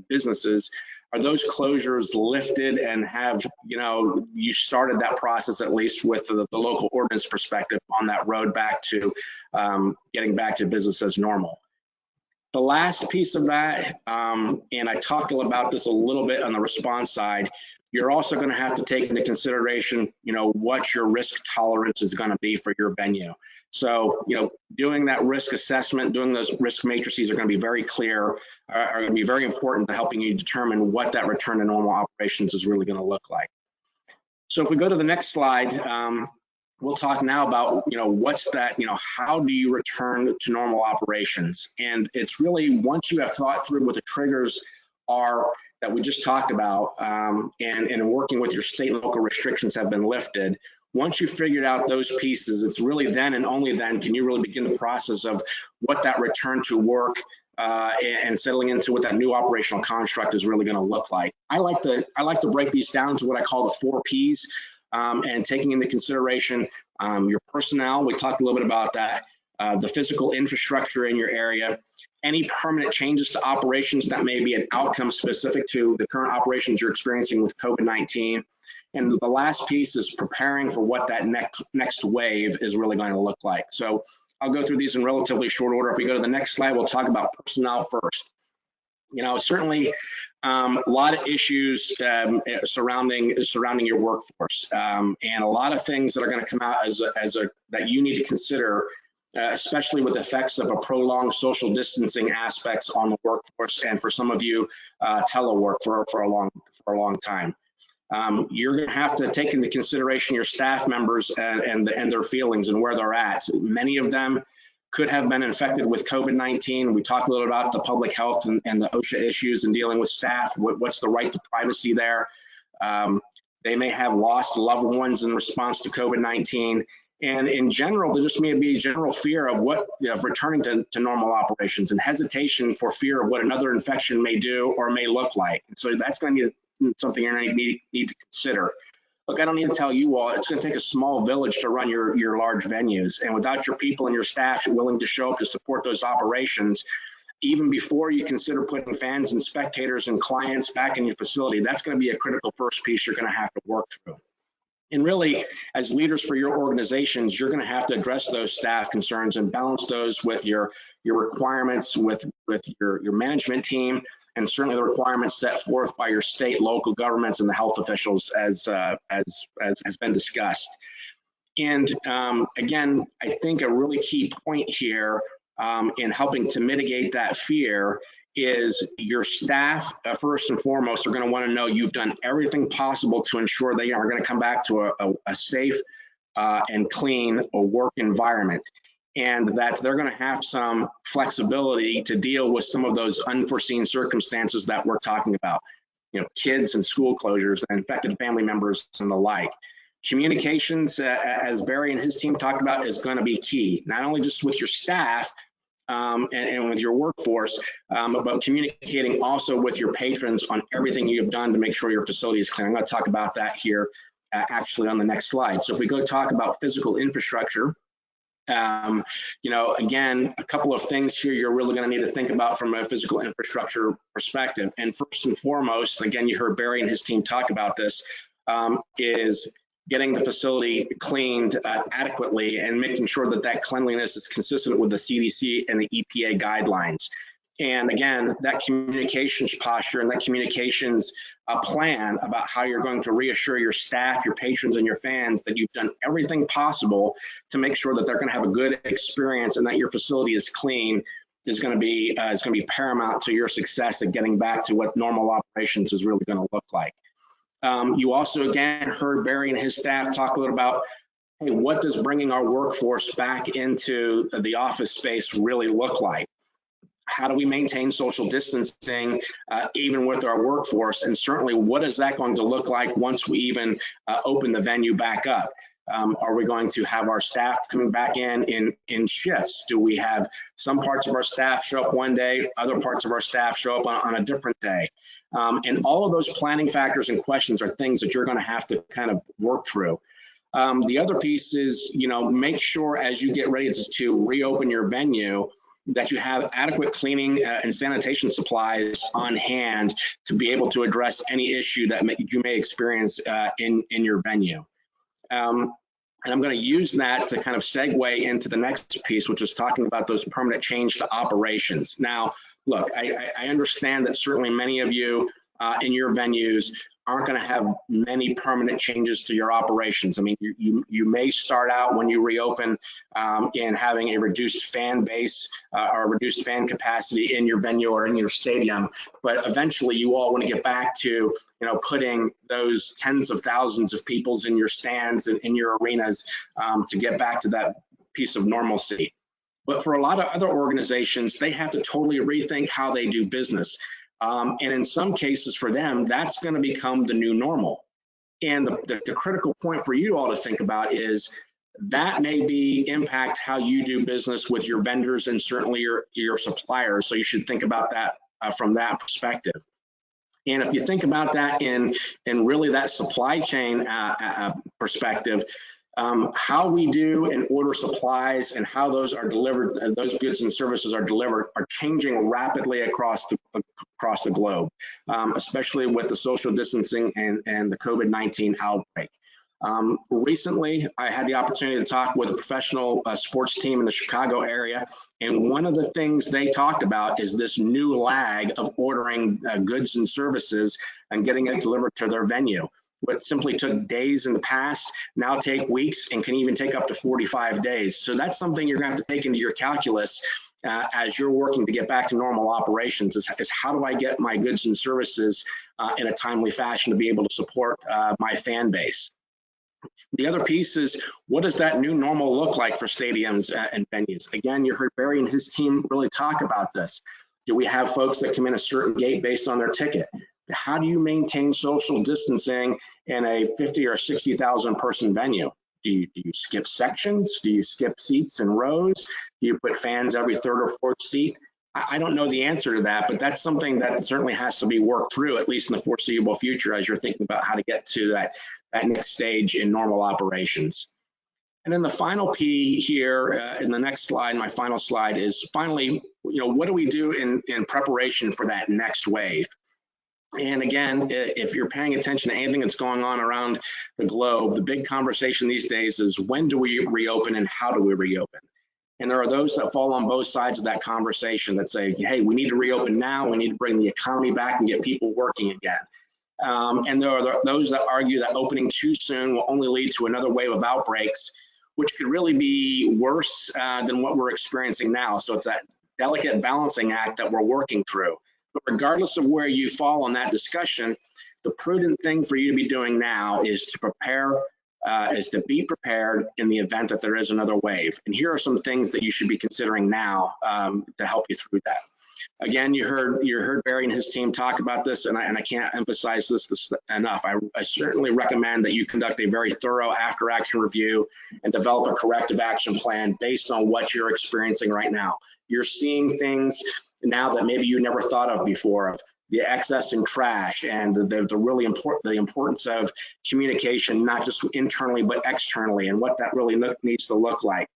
[SPEAKER 2] businesses? Are those closures lifted, and have you started that process at least with the local ordinance perspective on that road back to getting back to business as normal? The last piece of that, and I talked about this a little bit on the response side, you're also going to have to take into consideration, what your risk tolerance is going to be for your venue. So, doing that risk assessment, doing those risk matrices are going to be very clear, are going to be very important to helping you determine what that return to normal operations is really going to look like. So if we go to the next slide, we'll talk now about, what's that, how do you return to normal operations? And it's really, once you have thought through what the triggers are that we just talked about, and working with your state and local restrictions have been lifted, once you've figured out those pieces, it's really then and only then can you really begin the process of what that return to work and settling into what that new operational construct is really going to look like. I like to break these down into what I call the 4 Ps, and taking into consideration your personnel. We talked a little bit about that. The physical infrastructure in your area, any permanent changes to operations that may be an outcome specific to the current operations you're experiencing with COVID-19. And the last piece is preparing for what that next wave is really going to look like. So I'll go through these in relatively short order. If we go to the next slide, we'll talk about personnel first. Certainly a lot of issues surrounding your workforce, and a lot of things that are going to come out that you need to consider, especially with the effects of a prolonged social distancing aspects on the workforce, and for some of you, telework for a long time. You're going to have to take into consideration your staff members and their feelings and where they're at. Many of them could have been infected with COVID-19. We talked a little about the public health and the OSHA issues and dealing with staff. What's the right to privacy there? They may have lost loved ones in response to COVID-19. And in general, there just may be a general fear of returning to normal operations, and hesitation for fear of what another infection may do or may look like. And so that's going to be something you're going to need to consider. Look, I don't need to tell you all, it's going to take a small village to run your large venues. And without your people and your staff willing to show up to support those operations, even before you consider putting fans and spectators and clients back in your facility, that's going to be a critical first piece you're going to have to work through. And really, as leaders for your organizations, you're going to have to address those staff concerns and balance those with your requirements with your management team, and certainly the requirements set forth by your state, local governments, and the health officials, as has been discussed. And again, I think a really key point here in helping to mitigate that fear is your staff, first and foremost, are going to want to know you've done everything possible to ensure they are going to come back to a safe and clean work environment, and that they're going to have some flexibility to deal with some of those unforeseen circumstances that we're talking about, kids and school closures and infected family members and the like. Communications, as Barry and his team talked about, is going to be key, not only just with your staff and with your workforce, but communicating also with your patrons on everything you've done to make sure your facility is clean. I'm going to talk about that here actually on the next slide. So if we go talk about physical infrastructure, again, a couple of things here you're really going to need to think about from a physical infrastructure perspective. And first and foremost, again, you heard Barry and his team talk about this, is getting the facility cleaned adequately and making sure that that cleanliness is consistent with the CDC and the EPA guidelines. And again, that communications posture and that communications plan about how you're going to reassure your staff, your patrons, and your fans that you've done everything possible to make sure that they're going to have a good experience and that your facility is clean is going to be paramount to your success at getting back to what normal operations is really going to look like. You also, again, heard Barry and his staff talk a little about, hey, what does bringing our workforce back into the office space really look like? How do we maintain social distancing even with our workforce? And certainly, what is that going to look like once we even open the venue back up? Are we going to have our staff coming back in shifts? Do we have some parts of our staff show up one day, other parts of our staff show up on a different day? And all of those planning factors and questions are things that you're going to have to kind of work through. The other piece is, make sure as you get ready to reopen your venue that you have adequate cleaning and sanitation supplies on hand to be able to address any issue that you may experience in your venue. And I'm going to use that to kind of segue into the next piece, which is talking about those permanent change to operations. Now, look, I understand that certainly many of you in your venues aren't going to have many permanent changes to your operations. I mean, you may start out when you reopen in having a reduced fan base or reduced fan capacity in your venue or in your stadium, but eventually you all want to get back to putting those tens of thousands of people in your stands and in your arenas to get back to that piece of normalcy. But for a lot of other organizations, they have to totally rethink how they do business. And in some cases for them, that's going to become the new normal. And the critical point for you all to think about is that may impact how you do business with your vendors and certainly your suppliers. So you should think about that from that perspective. And if you think about that in really that supply chain perspective, how we do and order supplies and how those are delivered, those goods and services are delivered, are changing rapidly across the globe, especially with the social distancing and the COVID-19 outbreak. Recently, I had the opportunity to talk with a professional sports team in the Chicago area, and one of the things they talked about is this new lag of ordering goods and services and getting it delivered to their venue. What simply took days in the past now take weeks and can even take up to 45 days. So that's something you're going to have to take into your calculus as you're working to get back to normal operations is how do I get my goods and services in a timely fashion to be able to support my fan base. The other piece is, what does that new normal look like for stadiums and venues? Again, you heard Barry and his team really talk about this. Do we have folks that come in a certain gate based on their ticket? How do you maintain social distancing in a 50 or 60,000 person venue? Do you skip sections? Do you skip seats and rows? Do you put fans every third or fourth seat? I don't know the answer to that, but that's something that certainly has to be worked through, at least in the foreseeable future, as you're thinking about how to get to that next stage in normal operations. And then the final P here in the next slide, my final slide, is finally, what do we do in preparation for that next wave? And again, if you're paying attention to anything that's going on around the globe, the big conversation these days is when do we reopen and how do we reopen? And there are those that fall on both sides of that conversation that say, hey, we need to reopen now, we need to bring the economy back and get people working again. And there are those that argue that opening too soon will only lead to another wave of outbreaks, which could really be worse than what we're experiencing now. So it's that delicate balancing act that we're working through. But regardless of where you fall on that discussion, the prudent thing for you to be doing now is to prepare, is to be prepared in the event that there is another wave. And here are some things that you should be considering now to help you through that. Again, you heard Barry and his team talk about this, and I can't emphasize this enough. I certainly recommend that you conduct a very thorough after-action review and develop a corrective action plan based on what you're experiencing right now. You're seeing things now that maybe you never thought of before, of the excess in trash and the importance of communication, not just internally but externally, and what that really needs to look like.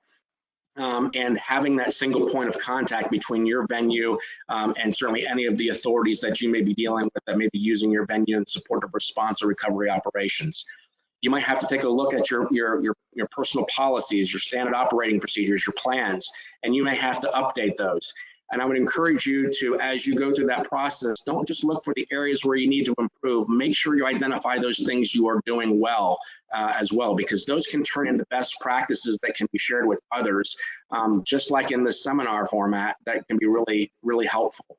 [SPEAKER 2] And having that single point of contact between your venue and certainly any of the authorities that you may be dealing with that may be using your venue in support of response or recovery operations. You might have to take a look at your personal policies, your standard operating procedures, your plans, and you may have to update those. And I would encourage you to, as you go through that process, don't just look for the areas where you need to improve. Make sure you identify those things you are doing well as well, because those can turn into best practices that can be shared with others, just like in this seminar format, that can be really, really helpful.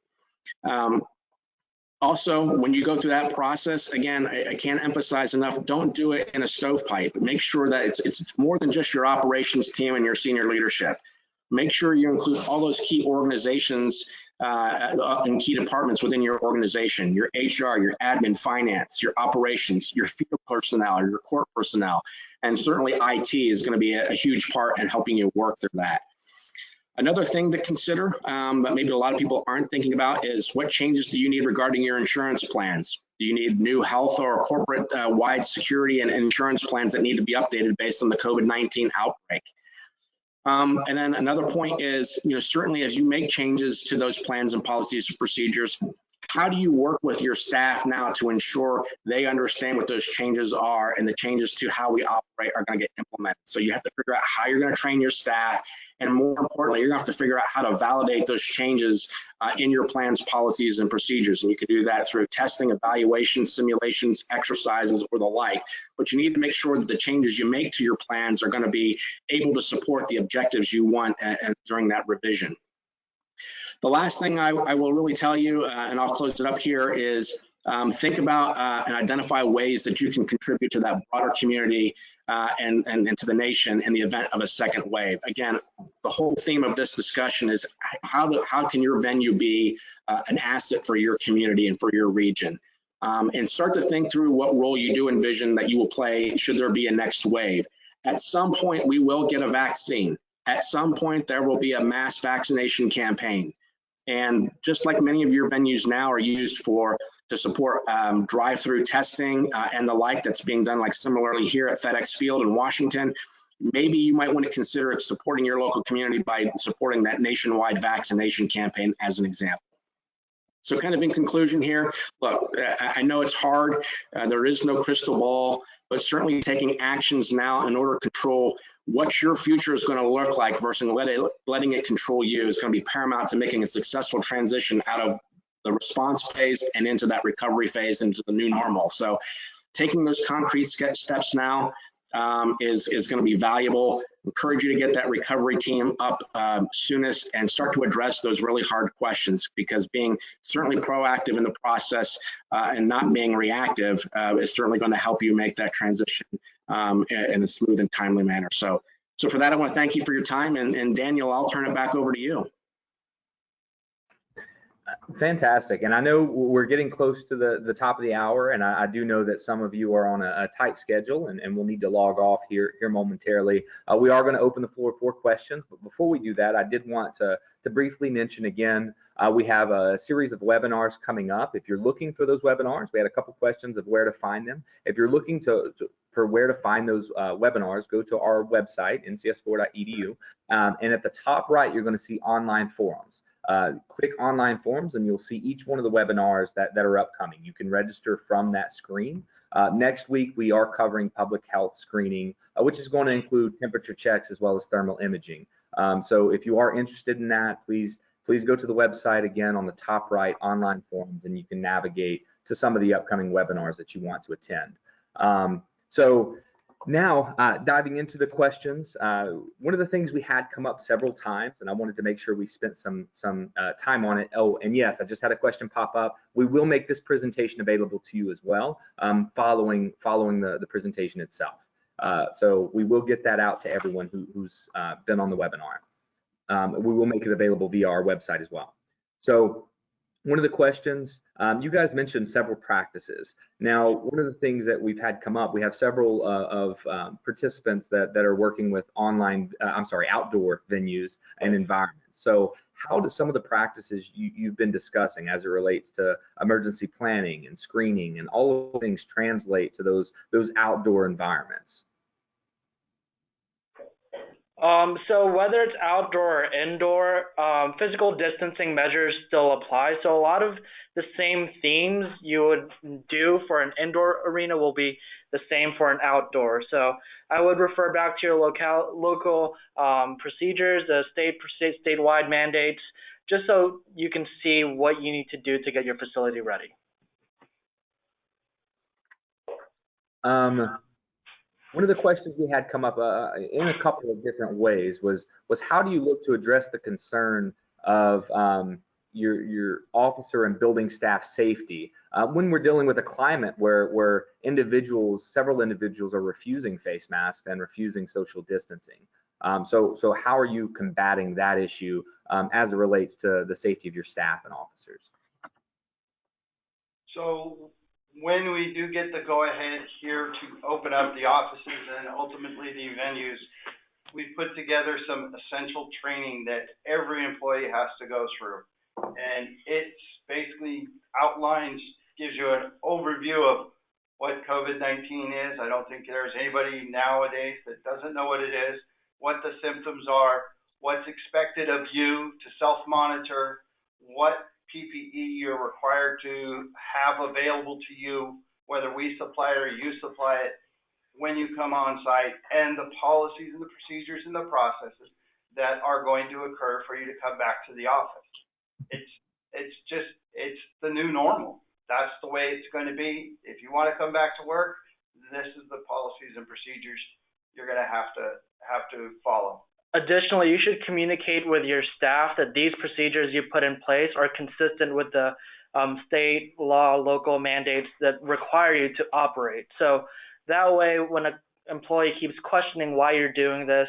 [SPEAKER 2] Also, when you go through that process, again, I can't emphasize enough, don't do it in a stovepipe. Make sure that it's more than just your operations team and your senior leadership. Make sure you include all those key organizations and key departments within your organization, your HR, your admin, finance, your operations, your field personnel, your court personnel, and certainly IT is going to be a huge part in helping you work through that. Another thing to consider that maybe a lot of people aren't thinking about is what changes do you need regarding your insurance plans? Do you need new health or corporate wide security and insurance plans that need to be updated based on the COVID-19 outbreak? And then another point is, certainly as you make changes to those plans and policies and procedures, how do you work with your staff now to ensure they understand what those changes are and the changes to how we operate are going to get implemented? So you have to figure out how you're going to train your staff, and more importantly, you're going to have to figure out how to validate those changes in your plans, policies, and procedures. And you can do that through testing, evaluations, simulations, exercises, or the like. But you need to make sure that the changes you make to your plans are going to be able to support the objectives you want during that revision. The last thing I will really tell you, and I'll close it up here, is think about and identify ways that you can contribute to that broader community and to the nation in the event of a second wave. Again, the whole theme of this discussion is how can your venue be an asset for your community and for your region? And start to think through what role you do envision that you will play should there be a next wave. At some point, we will get a vaccine. At some point, there will be a mass vaccination campaign. And just like many of your venues now are used to support drive-through testing and the like that's being done like similarly here at FedEx Field in Washington, maybe you might want to consider supporting your local community by supporting that nationwide vaccination campaign as an example. So kind of in conclusion here, look, I know it's hard. There is no crystal ball, but certainly taking actions now in order to control what your future is going to look like versus letting it control you is going to be paramount to making a successful transition out of the response phase and into that recovery phase, into the new normal. So taking those concrete steps now is going to be valuable. Encourage you to get that recovery team up soonest and start to address those really hard questions, because being certainly proactive in the process and not being reactive is certainly going to help you make that transition in a smooth and timely manner. So for that, I want to thank you for your time, and Daniel, I'll turn it back over to you.
[SPEAKER 1] Fantastic. And I know we're getting close to the top of the hour, and I do know that some of you are on a tight schedule and we'll need to log off here momentarily. We are going to open the floor for questions, but before we do that, I did want to briefly mention again, we have a series of webinars coming up. If you're looking for those webinars, we had a couple questions of where to find them. If you're looking for where to find those webinars, go to our website, ncs4.edu, and at the top right, you're going to see online forums. Click online forums and you'll see each one of the webinars that are upcoming. You can register from that screen. Next week, we are covering public health screening, which is going to include temperature checks as well as thermal imaging. So if you are interested in that, please go to the website again on the top right, online forums, and you can navigate to some of the upcoming webinars that you want to attend. So now, diving into the questions, one of the things we had come up several times, and I wanted to make sure we spent some time on it. Oh, and yes, I just had a question pop up. We will make this presentation available to you as well, following the presentation itself. So we will get that out to everyone who's been on the webinar. We will make it available via our website as well. So one of the questions, you guys mentioned several practices. Now, one of the things that we've had come up, we have several of participants that are working with outdoor venues and environments. So how do some of the practices you've been discussing as it relates to emergency planning and screening and all of those things translate to those outdoor environments?
[SPEAKER 5] So whether it's outdoor or indoor, physical distancing measures still apply. So a lot of the same themes you would do for an indoor arena will be the same for an outdoor. So I would refer back to your local procedures, statewide mandates, just so you can see what you need to do to get your facility ready.
[SPEAKER 1] One of the questions we had come up in a couple of different ways was how do you look to address the concern of your officer and building staff safety when we're dealing with a climate where several individuals are refusing face masks and refusing social distancing. So how are you combating that issue as it relates to the safety of your staff and officers?
[SPEAKER 3] So when we do get the go-ahead here to open up the offices and ultimately the venues, we've put together some essential training that every employee has to go through. And it's basically gives you an overview of what COVID-19 is. I don't think there's anybody nowadays that doesn't know what it is, what the symptoms are, what's expected of you to self-monitor, what PPE you're required to have available to you, whether we supply it or you supply it, when you come on site, and the policies and the procedures and the processes that are going to occur for you to come back to the office. It's the new normal. That's the way it's going to be. If you want to come back to work, this is the policies and procedures you're going to have to follow. Additionally,
[SPEAKER 5] you should communicate with your staff that these procedures you put in place are consistent with the state law, local mandates that require you to operate. So that way, when an employee keeps questioning why you're doing this,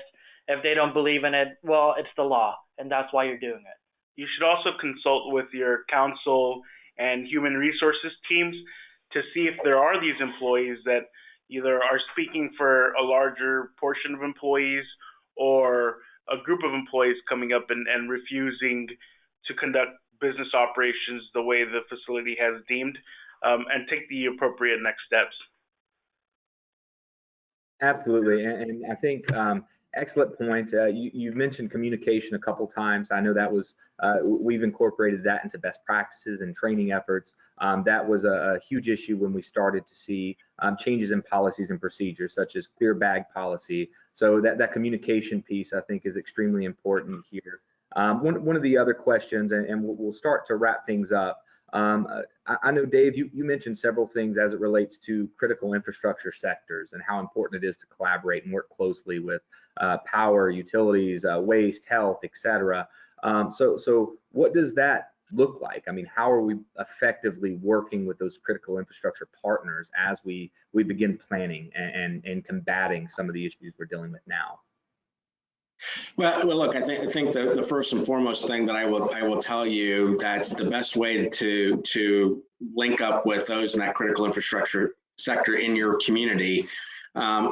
[SPEAKER 5] if they don't believe in it, well, it's the law, and that's why you're doing it.
[SPEAKER 4] You should also consult with your council and human resources teams to see if there are these employees that either are speaking for a larger portion of employees or a group of employees coming up and refusing to conduct business operations the way the facility has deemed, and take the appropriate next steps.
[SPEAKER 1] Absolutely, and I think excellent points. You mentioned communication a couple times. I know that was, we've incorporated that into best practices and training efforts. That was a huge issue when we started to see changes in policies and procedures, such as clear bag policy. So that communication piece, I think, is extremely important here. One of the other questions, and we'll start to wrap things up. I know, Dave, you mentioned several things as it relates to critical infrastructure sectors and how important it is to collaborate and work closely with power, utilities, waste, health, etc. So what does that look like? I mean, how are we effectively working with those critical infrastructure partners as we begin planning and combating some of the issues we're dealing with now?
[SPEAKER 2] Well, look, I think the first and foremost thing that I will tell you that's the best way to link up with those in that critical infrastructure sector in your community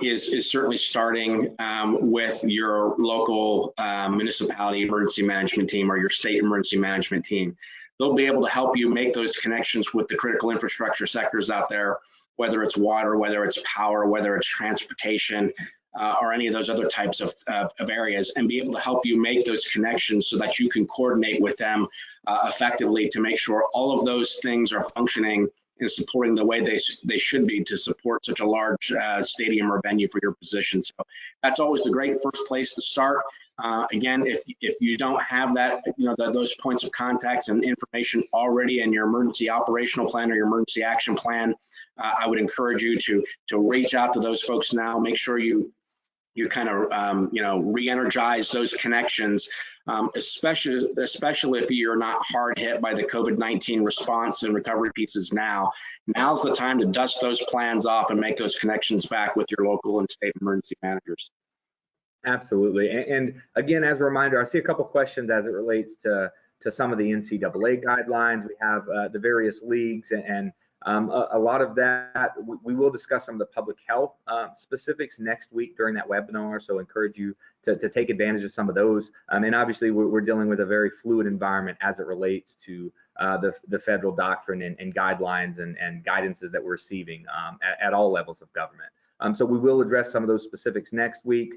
[SPEAKER 2] is certainly starting with your local municipality emergency management team or your state emergency management team. They'll be able to help you make those connections with the critical infrastructure sectors out there, whether it's water, whether it's power, whether it's transportation, or any of those other types of areas, and be able to help you make those connections so that you can coordinate with them effectively to make sure all of those things are functioning and supporting the way they should be to support such a large stadium or venue for your position. So that's always a great first place to start. Again, if you don't have that, those points of contacts and information already in your emergency operational plan or your emergency action plan, I would encourage you to reach out to those folks now. Make sure you kind of re-energize those connections, especially if you're not hard hit by the COVID-19 response and recovery pieces now. Now's the time to dust those plans off and make those connections back with your local and state emergency managers.
[SPEAKER 1] Absolutely. And again, as a reminder, I see a couple questions as it relates to some of the NCAA guidelines. We have the various leagues and a lot of that. We will discuss some of the public health specifics next week during that webinar. So encourage you to take advantage of some of those. And obviously we're dealing with a very fluid environment as it relates to the federal doctrine and guidelines and guidances that we're receiving at all levels of government. So we will address some of those specifics next week.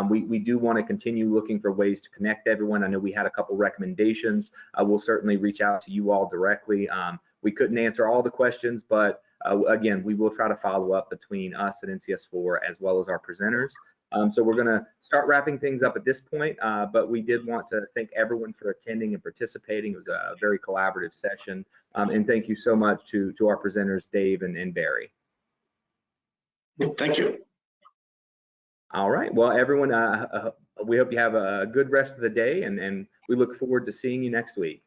[SPEAKER 1] We do want to continue looking for ways to connect everyone. I know we had a couple recommendations. We'll certainly reach out to you all directly. We couldn't answer all the questions, but again, we will try to follow up between us at NCS4 as well as our presenters. So we're going to start wrapping things up at this point, but we did want to thank everyone for attending and participating. It was a very collaborative session, and thank you so much to our presenters, Dave and Barry.
[SPEAKER 2] Thank you.
[SPEAKER 1] All right. Well, everyone, we hope you have a good rest of the day, and we look forward to seeing you next week.